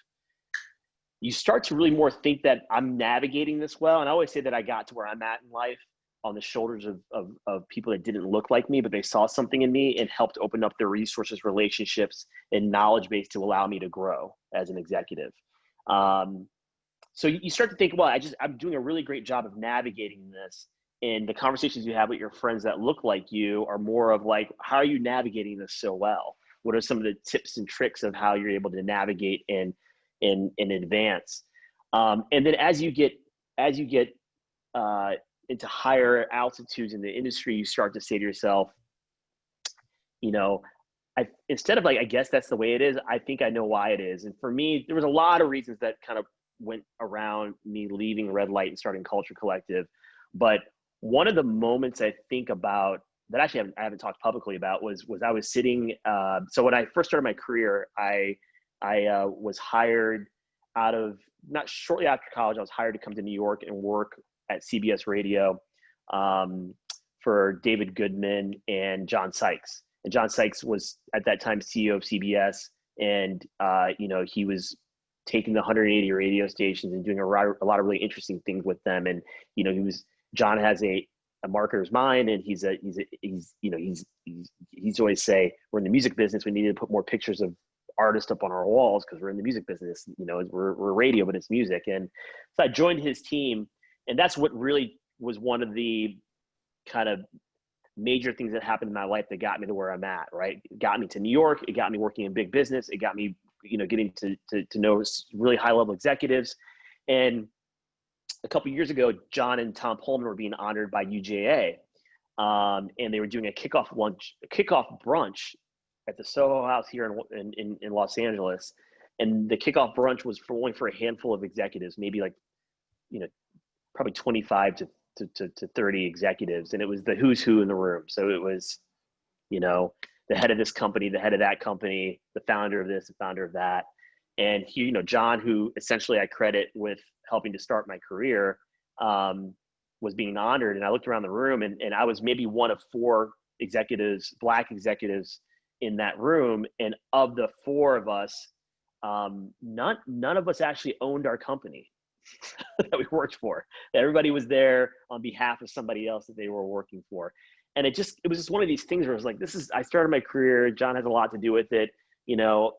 you start to really more think that I'm navigating this well. And I always say that I got to where I'm at in life on the shoulders of people that didn't look like me, but they saw something in me and helped open up their resources, relationships, and knowledge base to allow me to grow as an executive. So you start to think, well, I'm doing a really great job of navigating this. And the conversations you have with your friends that look like you are more of like, how are you navigating this so well? What are some of the tips and tricks of how you're able to navigate and advance? And then as you get into higher altitudes in the industry, you start to say to yourself, you know, instead of like, I guess that's the way it is, I think I know why it is. And for me, there was a lot of reasons that kind of went around me leaving Red Light and starting Culture Collective. But one of the moments I think about that actually I haven't talked publicly about was I was sitting. So when I first started my career, I was hired out of, not shortly after college, I was hired to come to New York and work at CBS Radio for David Goodman and John Sykes. And John Sykes was at that time CEO of CBS, and you know, he was taking the 180 radio stations and doing a lot of really interesting things with them. And you know, John has a marketer's mind, and he's always say, we're in the music business, we need to put more pictures of artists up on our walls because we're in the music business. You know, we're radio, but it's music. And so I joined his team, and that's what really was one of the kind of major things that happened in my life that got me to where I'm at, right? It got me to New York. It got me working in big business. It got me, you know, getting to know really high level executives. And a couple of years ago, John and Tom Pullman were being honored by UJA. And they were doing a kickoff brunch at the Soho House here in Los Angeles. And the kickoff brunch was only for a handful of executives, maybe like, you know, probably 25 to 30 executives. And it was the who's who in the room. So it was, you know, the head of this company, the head of that company, the founder of this, the founder of that. And he, you know, John, who essentially I credit with helping to start my career, was being honored. And I looked around the room, and I was maybe one of 4 executives, Black executives in that room. And of the 4 of us, none of us actually owned our company that we worked for. Everybody was there on behalf of somebody else that they were working for. And it was just one of these things where I was like, I started my career. John has a lot to do with it. You know,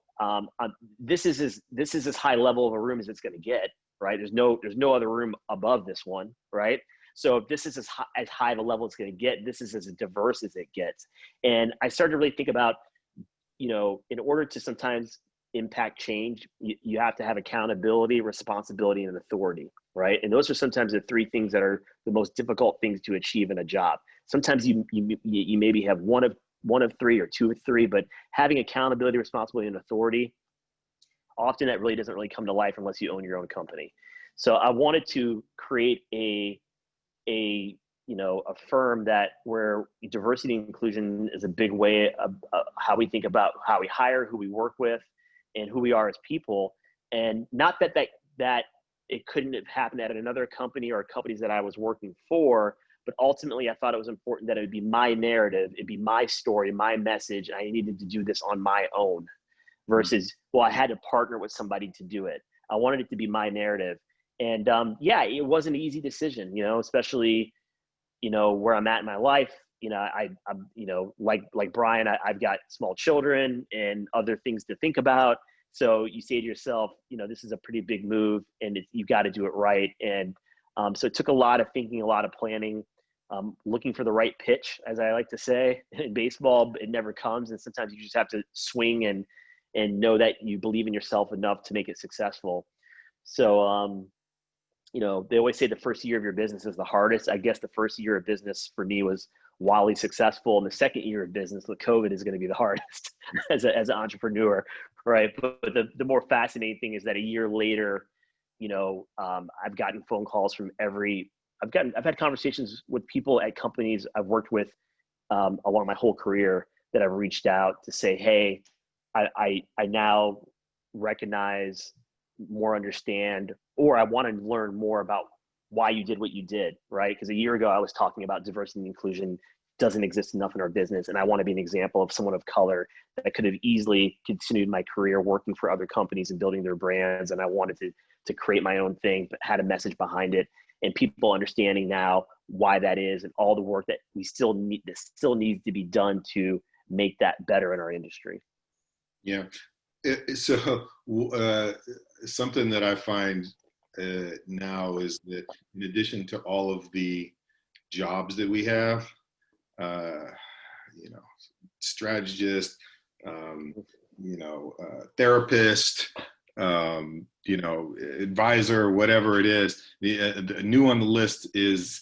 this is as high level of a room as it's going to get, right? There's no other room above this one, right? So if this is as high of a level it's going to get, this is as diverse as it gets. And I started to really think about, you know, in order to sometimes impact change, you have to have accountability, responsibility, and authority, right? And those are sometimes the 3 things that are the most difficult things to achieve in a job. Sometimes you maybe have one of 3 or 2 of 3, but having accountability, responsibility, and authority, often that really doesn't really come to life unless you own your own company. So I wanted to create a firm where diversity and inclusion is a big way of how we think about how we hire, who we work with, and who we are as people. And not that it couldn't have happened at another company or companies that I was working for, but ultimately I thought it was important that it would be my narrative, it'd be my story, my message, and I needed to do this on my own versus, well, I had to partner with somebody to do it. I wanted it to be my narrative. And it was an easy decision, you know, especially, you know, where I'm at in my life. You know, I'm, you know, like Brian, I've got small children and other things to think about. So you say to yourself, you know, this is a pretty big move, and you've got to do it right. And so it took a lot of thinking, a lot of planning, looking for the right pitch, as I like to say. In baseball, it never comes, and sometimes you just have to swing and know that you believe in yourself enough to make it successful. So, you know, they always say the first year of your business is the hardest. I guess the first year of business for me was wildly successful, and the second year of business with COVID is going to be the hardest as an entrepreneur, right? But the more fascinating thing is that a year later, you know, I've gotten phone calls from I've had conversations with people at companies I've worked with along my whole career that I've reached out to say, hey, I now recognize, more understand, or I want to learn more about why you did what you did, right? Because a year ago I was talking about diversity and inclusion doesn't exist enough in our business, and I want to be an example of someone of color that could have easily continued my career working for other companies and building their brands, and I wanted to create my own thing, but had a message behind it, and people understanding now why that is, and all the work that still needs to be done to make that better in our industry. Yeah. So something that I find now is that in addition to all of the jobs that we have, you know, strategist, you know, therapist, advisor, whatever it is. The new on the list is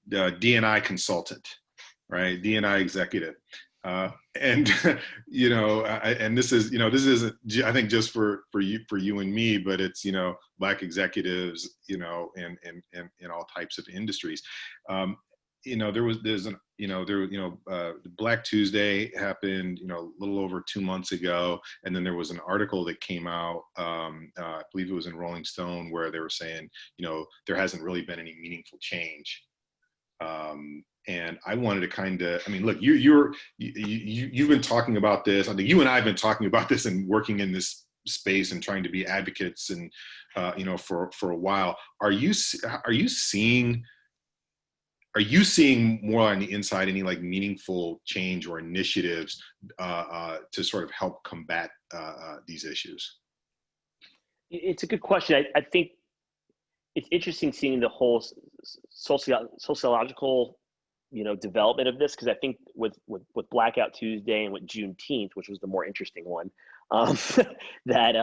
D&I consultant, right? D&I executive. And and this is I think just for you and me, but it's Black executives in all types of industries. Black Tuesday happened a little over 2 months ago, and then there was an article that came out, I believe it was in Rolling Stone, where they were saying there hasn't really been any meaningful change. And I wanted to kind of, look, you've been talking about this. I think you and I have been talking about this and working in this space and trying to be advocates and for a while. Are you seeing more on the inside any like meaningful change or initiatives to sort of help combat these issues? It's a good question. I think it's interesting seeing the whole sociological development of this, because I think with Blackout Tuesday and with Juneteenth, which was the more interesting one, that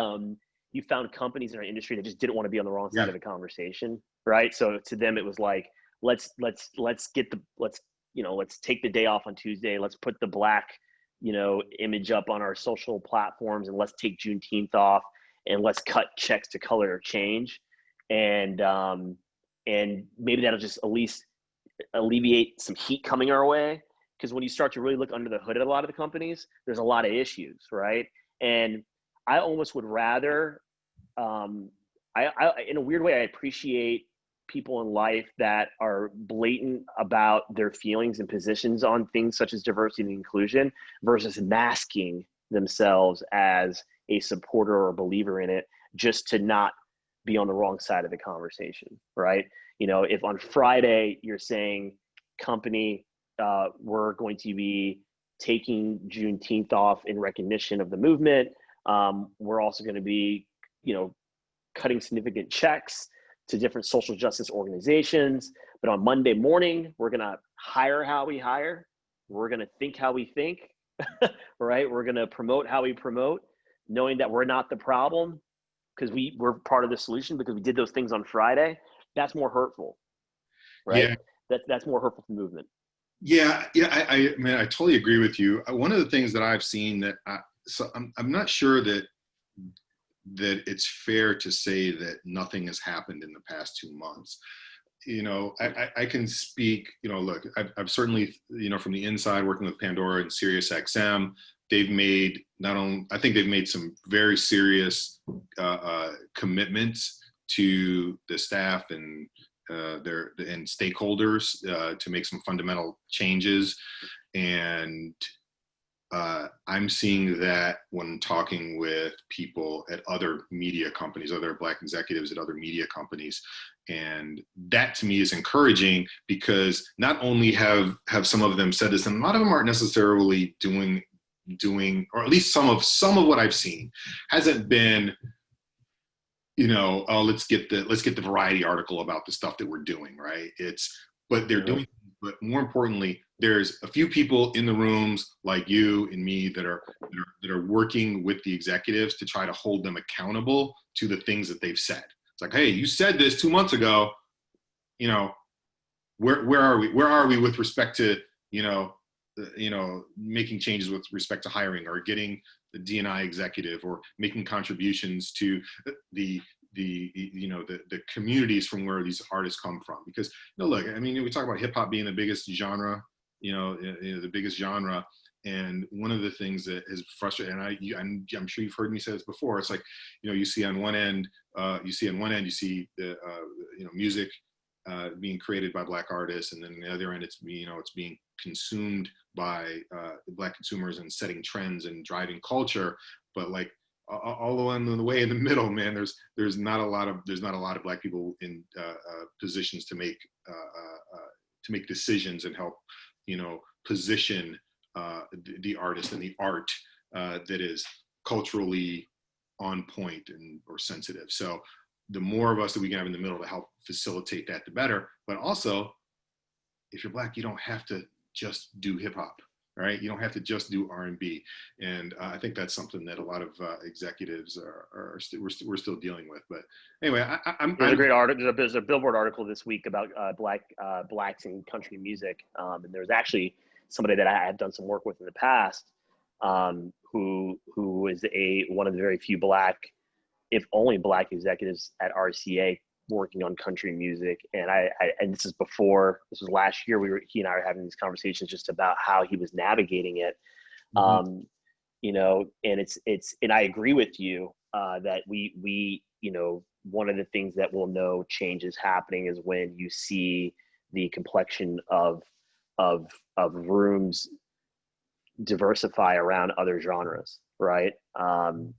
you found companies in our industry that just didn't want to be on the wrong side of the conversation, right? So to them, it was like, let's take the day off on Tuesday. Let's put the Black, image up on our social platforms, and let's take Juneteenth off, and let's cut checks to color or change, and maybe that'll just at least alleviate some heat coming our way. Because when you start to really look under the hood at a lot of the companies, there's a lot of issues, right? And I almost would rather, I in a weird way, I appreciate people in life that are blatant about their feelings and positions on things such as diversity and inclusion versus masking themselves as a supporter or a believer in it just to not be on the wrong side of the conversation, right? If on Friday you're saying, company, we're going to be taking Juneteenth off in recognition of the movement. We're also going to be, cutting significant checks to different social justice organizations. But on Monday morning, we're going to hire how we hire. We're going to think how we think, right? We're going to promote how we promote, knowing that we're not the problem because we're part of the solution because we did those things on Friday. That's more hurtful, right? Yeah. That's more hurtful to movement. Yeah. I totally agree with you. One of the things that I've seen that I'm not sure that it's fair to say that nothing has happened in the past 2 months. I can speak, look, I've certainly, from the inside working with Pandora and Sirius XM, they've made I think they've made some very serious commitments to the staff and stakeholders to make some fundamental changes. And I'm seeing that when talking with people at other media companies, other Black executives at other media companies. And that to me is encouraging because not only have some of them said this, and a lot of them aren't necessarily doing, or at least some of what I've seen hasn't been, oh, let's get the Variety article about the stuff that we're doing, right? But they're doing, but more importantly, there's a few people in the rooms like you and me that are working with the executives to try to hold them accountable to the things that they've said. It's like, hey, you said this 2 months ago, where are we? Where are we with respect to, making changes with respect to hiring or getting the D&I executive or making contributions to the communities from where these artists come from? Because look, we talk about hip hop being the biggest genre, the biggest genre. And one of the things that is frustrating, and I'm sure you've heard me say this before, it's like, you see on one end, you see the, music being created by Black artists, and then on the other end, it's being consumed by Black consumers and setting trends and driving culture. But like all along the way in the middle, man, there's not a lot of Black people in positions to make decisions and help position the artist and the art that is culturally on point or sensitive. So the more of us that we can have in the middle to help facilitate that, the better. But also, if you're Black, you don't have to just do hip hop. right? You don't have to just do R&B. And I think that's something that a lot of executives we're still dealing with. But anyway, There's a great article. There's a Billboard article this week about blacks in country music, and there's actually somebody that I have done some work with in the past, who is one of the very few black, if only black, executives at RCA working on country music. And and this was last year. He and I were having these conversations just about how he was navigating it. Mm-hmm. You know, and and I agree with you that we you know, one of the things that we'll know change is happening is when you see the complexion of rooms diversify around other genres, right? You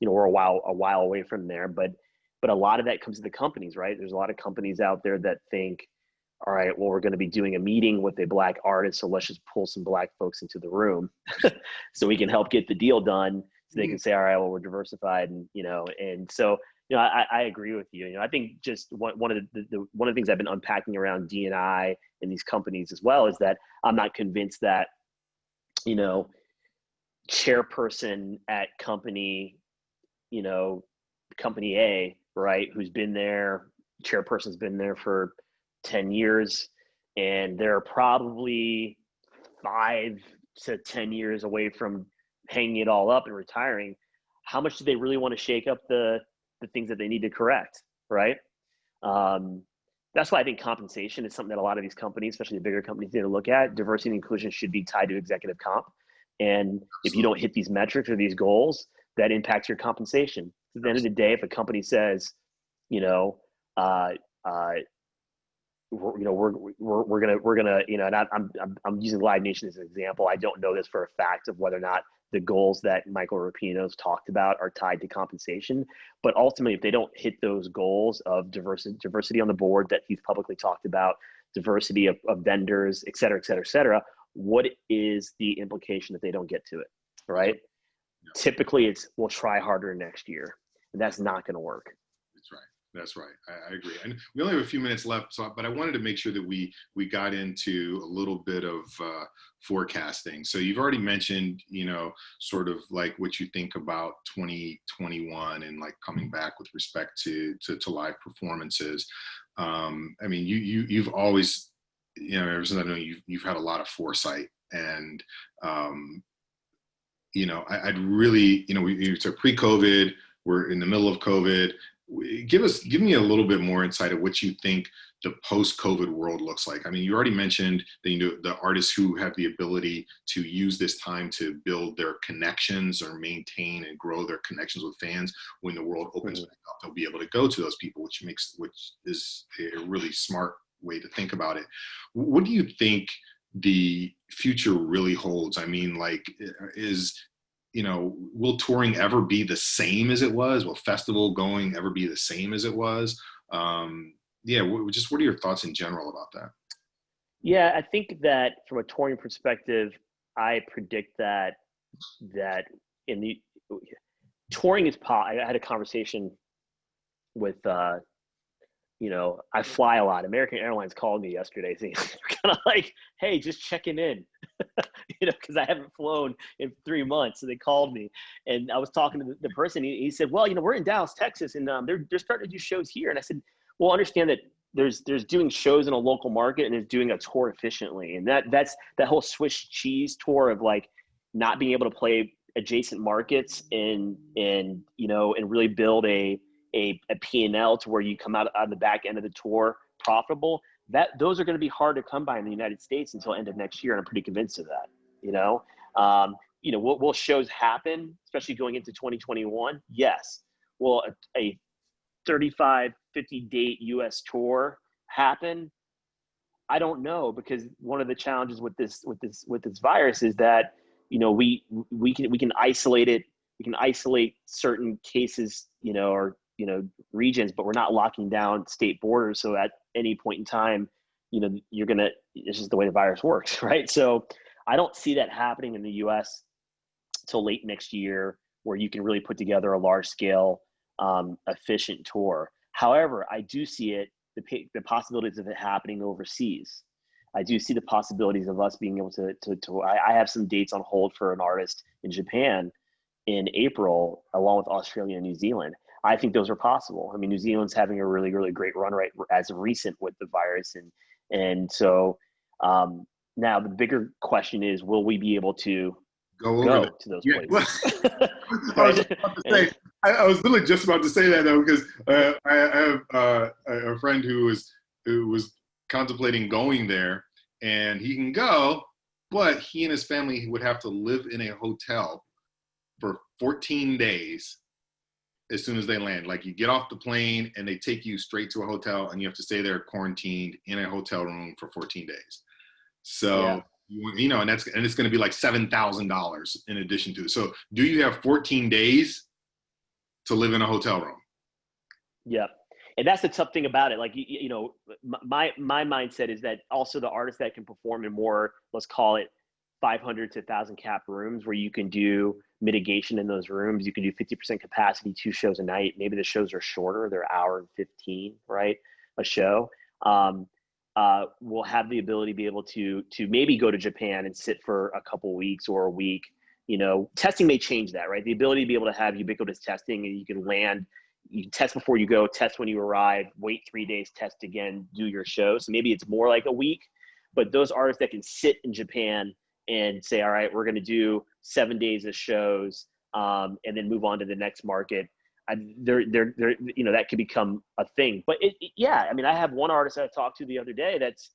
know, we're a while away from there, but a lot of that comes to the companies, right? There's a lot of companies out there that think, all right, well, we're going to be doing a meeting with a black artist, so let's just pull some black folks into the room so we can help get the deal done. So they can say, all right, well, we're diversified, and you know, and so you know, I agree with you. You know, I think just one of the things I've been unpacking around D&I and these companies as well is that I'm not convinced that, you know, chairperson at company, you know, company A, right, who's been there, chairperson's been there for 10 years, and they're probably 5 to 10 years away from hanging it all up and retiring. How much do they really want to shake up the things that they need to correct, right? That's why I think compensation is something that a lot of these companies, especially the bigger companies, need to look at. Diversity and inclusion should be tied to executive comp. And if you don't hit these metrics or these goals, that impacts your compensation. At the end of the day, if a company says, you know, we're gonna, you know, and I'm using Live Nation as an example. I don't know this for a fact of whether or not the goals that Michael Rapino's talked about are tied to compensation, but ultimately, if they don't hit those goals of diversity on the board that he's publicly talked about, diversity of vendors, et cetera, what is the implication that they don't get to it, right? Yeah. Typically, it's we'll try harder next year, and that's not going to work. That's right. I agree. And we only have a few minutes left, but I wanted to make sure that we got into a little bit of forecasting. So you've already mentioned, you know, sort of like what you think about 2021 and like coming back with respect to live performances. I mean, you've always, you know, ever since I know you've had a lot of foresight, and you know, I'd really, you know, it's a pre-COVID, we're in the middle of COVID. Give me a little bit more insight of what you think the post-COVID world looks like. I mean, you already mentioned the artists who have the ability to use this time to build their connections or maintain and grow their connections with fans. When the world opens back up, they'll be able to go to those people, which is a really smart way to think about it. What do you think the future really holds? I mean, like, you know, will touring ever be the same as it was? Will festival going ever be the same as it was? Yeah, just what are your thoughts in general about that? Yeah, I think that from a touring perspective, I predict that in the touring is I had a conversation with you know, I fly a lot. American Airlines called me yesterday saying they're kind of like, hey, just checking in, you know, because I haven't flown in 3 months. So they called me, and I was talking to the person. He said, well, you know, we're in Dallas, Texas, and they're starting to do shows here. And I said, well, understand that there's doing shows in a local market and is doing a tour efficiently. And that's that whole Swiss cheese tour of like not being able to play adjacent markets and you know, and really build a P&L to where you come out on the back end of the tour profitable, that those are going to be hard to come by in the United States until end of next year. And I'm pretty convinced of that, you know. You know, will shows happen, especially going into 2021? Yes. Will a 35, 50 date US tour happen? I don't know, because one of the challenges with this virus is that, you know, we can isolate it. We can isolate certain cases, you know, or, you know, regions, but we're not locking down state borders. So at any point in time, you know, it's just the way the virus works, right? So I don't see that happening in the US till late next year, where you can really put together a large scale, efficient tour. However, I do see the possibilities of it happening overseas. I do see the possibilities of us being able I have some dates on hold for an artist in Japan in April, along with Australia and New Zealand. I think those are possible. I mean, New Zealand's having a really, really great run right as of recent with the virus. And so now the bigger question is, will we be able to go to those places? I was about to say, I was literally just about to say that though, because I have a friend who was contemplating going there, and he can go, but he and his family would have to live in a hotel for 14 days as soon as they land. Like, you get off the plane and they take you straight to a hotel, and you have to stay there quarantined in a hotel room for 14 days. So, you know, and it's going to be like $7,000 in addition to it. So do you have 14 days to live in a hotel room? Yeah. And that's the tough thing about it. Like, you know, my mindset is that also the artists that can perform in more, let's call it 500 to 1,000 cap rooms, where you can do mitigation in those rooms. You can do 50% capacity, 2 shows a night. Maybe the shows are shorter. They're 1 hour and 15, right? A show. We'll have the ability to be able to maybe go to Japan and sit for a couple weeks or a week. You know, testing may change that, right? The ability to be able to have ubiquitous testing, and you can land, you can test before you go, test when you arrive, wait 3 days, test again, do your show. So maybe it's more like a week, but those artists that can sit in Japan and say, all right, we're going to do 7 days of shows, and then move on to the next market. They're, you know, that could become a thing. But yeah, I mean, I have one artist I talked to the other day that's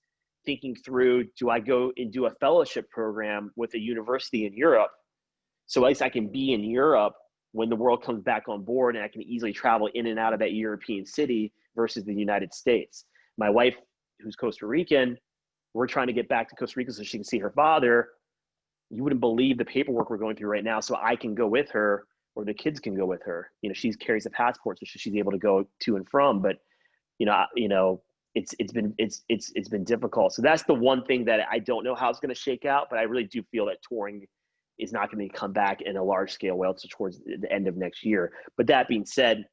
thinking through, do I go and do a fellowship program with a university in Europe, so at least I can be in Europe when the world comes back on board, and I can easily travel in and out of that European city versus the United States. My wife, who's Costa Rican, we're trying to get back to Costa Rica so she can see her father. You wouldn't believe the paperwork we're going through right now, so I can go with her, or the kids can go with her. You know, she carries a passport, so she's able to go to and from. But you know, it's been difficult. So that's the one thing that I don't know how it's going to shake out. But I really do feel that touring is not going to come back in a large scale well towards the end of next year. But that being said,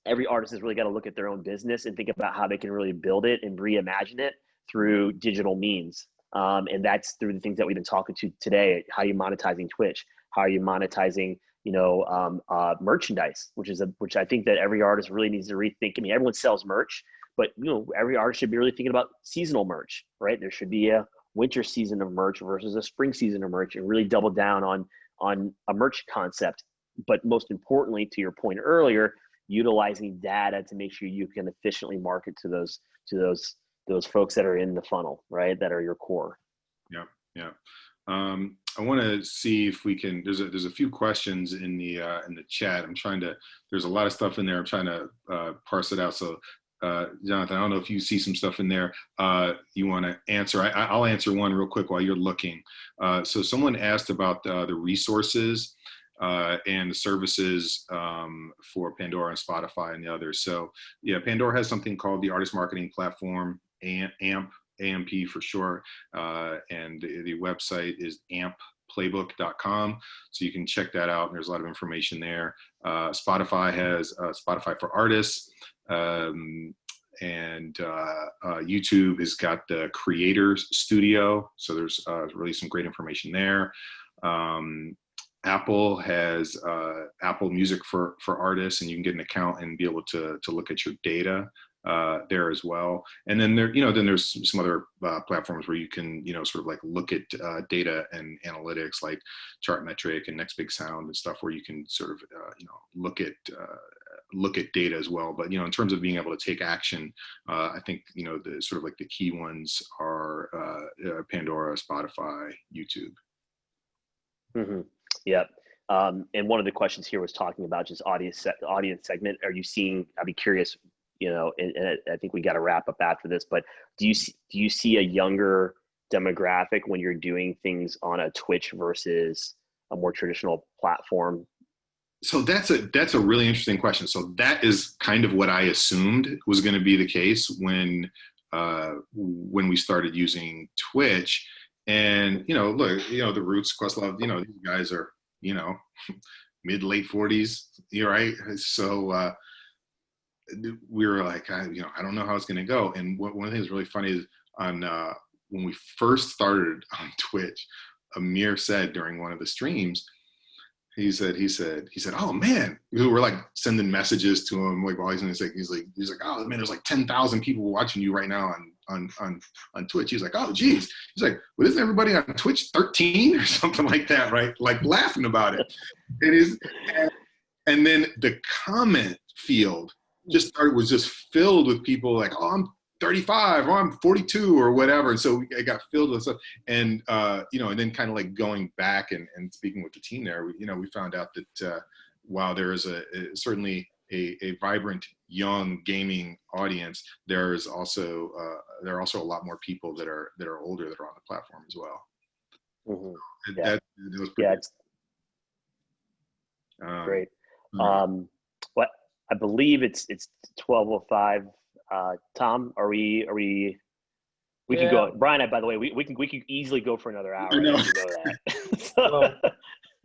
every artist has really got to look at their own business and think about how they can really build it and reimagine it through digital means. And that's through the things that we've been talking to today. How are you monetizing Twitch? How are you monetizing, you know, merchandise, which I think that every artist really needs to rethink. I mean, everyone sells merch, but you know, every artist should be really thinking about seasonal merch, right? There should be a winter season of merch versus a spring season of merch, and really double down on a merch concept. But most importantly, to your point earlier, utilizing data to make sure you can efficiently market to those folks that are in the funnel, right? That are your core. Yeah. I want to see if we can. There's a few questions in the chat. There's a lot of stuff in there. I'm trying to parse it out. So, Jonathan, I don't know if you see some stuff in there you want to answer. I'll answer one real quick while you're looking. So someone asked about the resources and the services for Pandora and Spotify and the others. So yeah, Pandora has something called the Artist Marketing Platform, AMP for short, and the website is ampplaybook.com. So you can check that out. There's a lot of information there. Spotify has Spotify for Artists. And YouTube has got the Creators Studio. So there's really some great information there. Apple has Apple Music for Artists, and you can get an account and be able to look at your data there as well. And then there's some other platforms where you can, sort of like look at data and analytics like Chartmetric and Next Big Sound and stuff, where you can sort of, look at data as well. But, in terms of being able to take action, I think, the sort of like the key ones are Pandora, Spotify, YouTube. Mm-hmm. Yep. And one of the questions here was talking about just audience segment. Are you seeing, I'd be curious, and I think we got to wrap up after this, but do you see a younger demographic when you're doing things on a Twitch versus a more traditional platform? So that's a really interesting question. So that is kind of what I assumed was going to be the case when we started using Twitch. And, look, the Roots, Questlove, these guys are, mid, late 40s, right? So we were like, I don't know how it's going to go. And one of the things really funny is on when we first started on Twitch, Amir said during one of the streams, he said, oh man, we're like sending messages to him, like while he's in his, like, he's like, oh man, there's like 10,000 people watching you right now on Twitch. He's like, oh geez. He's like, well, isn't everybody on Twitch 13 or something like that, right? Like laughing about it. It is, and then the comment field was just filled with people like, oh, I'm 35 or I'm 42 or whatever. And so it got filled with stuff. And, and then kind of like going back and speaking with the team there, we found out that while there is certainly a vibrant young gaming audience, there are also a lot more people that are older that are on the platform as well. Mm-hmm. That was pretty great. What I believe it's 12:05. Tom, are we can go. Brian, by the way, we can easily go for another hour. I know. You know that. Well,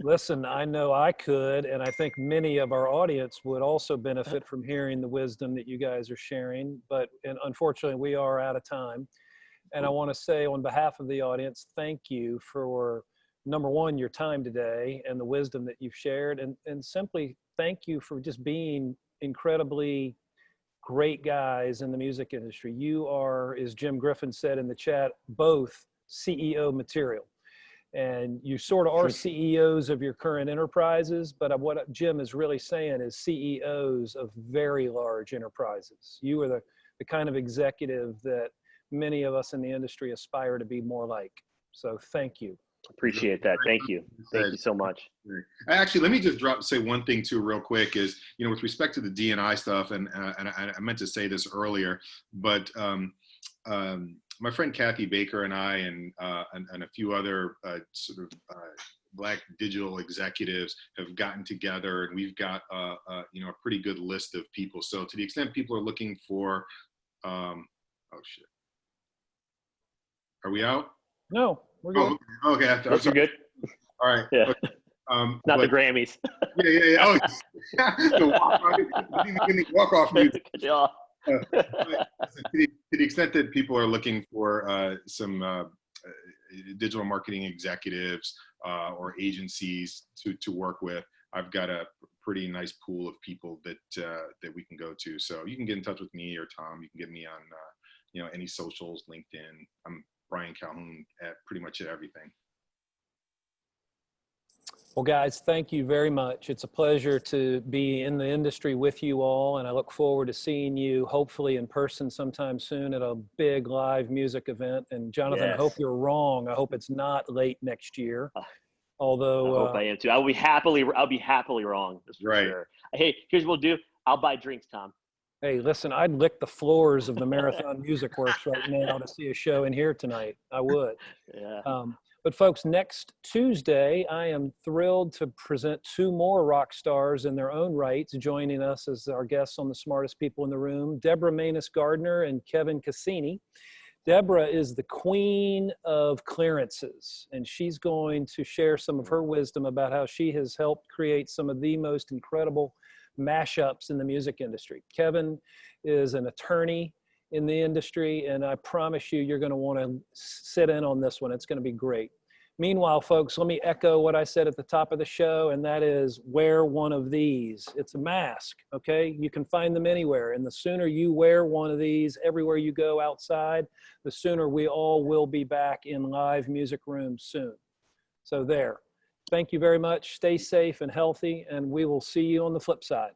listen, I know I could, and I think many of our audience would also benefit from hearing the wisdom that you guys are sharing, and unfortunately we are out of time. And I want to say on behalf of the audience, thank you for, number one, your time today and the wisdom that you've shared, and simply thank you for just being incredibly great guys in the music industry. You are, as Jim Griffin said in the chat, both CEO material. And you sort of are CEOs of your current enterprises, but what Jim is really saying is CEOs of very large enterprises. You are the kind of executive that many of us in the industry aspire to be more like. So thank you. Appreciate that. Thank you. Thank you so much. Actually, let me just say one thing too real quick is, with respect to the D&I stuff, and I meant to say this earlier, but my friend Kathy Baker and I and a few other Black digital executives have gotten together, and we've got a pretty good list of people. So to the extent people are looking for, oh shit, are we out? No, we're good. Oh, okay. Yes, you're good. All right. Yeah. Okay. Not the Grammys. Yeah. Oh, the walk-off music. Yeah. To the extent that people are looking for some digital marketing executives or agencies to work with, I've got a pretty nice pool of people that we can go to. So you can get in touch with me or Tom. You can get me on any socials, LinkedIn. I'm Brian Calhoun at pretty much everything. Well, guys, thank you very much. It's a pleasure to be in the industry with you all, and I look forward to seeing you hopefully in person sometime soon at a big live music event. And Jonathan, yes. I hope you're wrong. I hope it's not late next year. Although I hope I am too. I'll be happily wrong. Right. Sure. Hey, here's what we'll do. I'll buy drinks, Tom. Hey, listen, I'd lick the floors of the Marathon Music Works right now to see a show in here tonight. I would. Yeah. But folks, next Tuesday, I am thrilled to present two more rock stars in their own rights, joining us as our guests on The Smartest People in the Room, Deborah Maness-Gardner and Kevin Cassini. Deborah is the queen of clearances, and she's going to share some of her wisdom about how she has helped create some of the most incredible mashups in the music industry. Kevin is an attorney in the industry, and I promise you're going to want to sit in on this one. It's going to be great. Meanwhile, folks, let me echo what I said at the top of the show, and that is wear one of these. It's a mask, okay? You can find them anywhere, and the sooner you wear one of these everywhere you go outside, the sooner we all will be back in live music rooms soon. So there. Thank you very much. Stay safe and healthy, and we will see you on the flip side.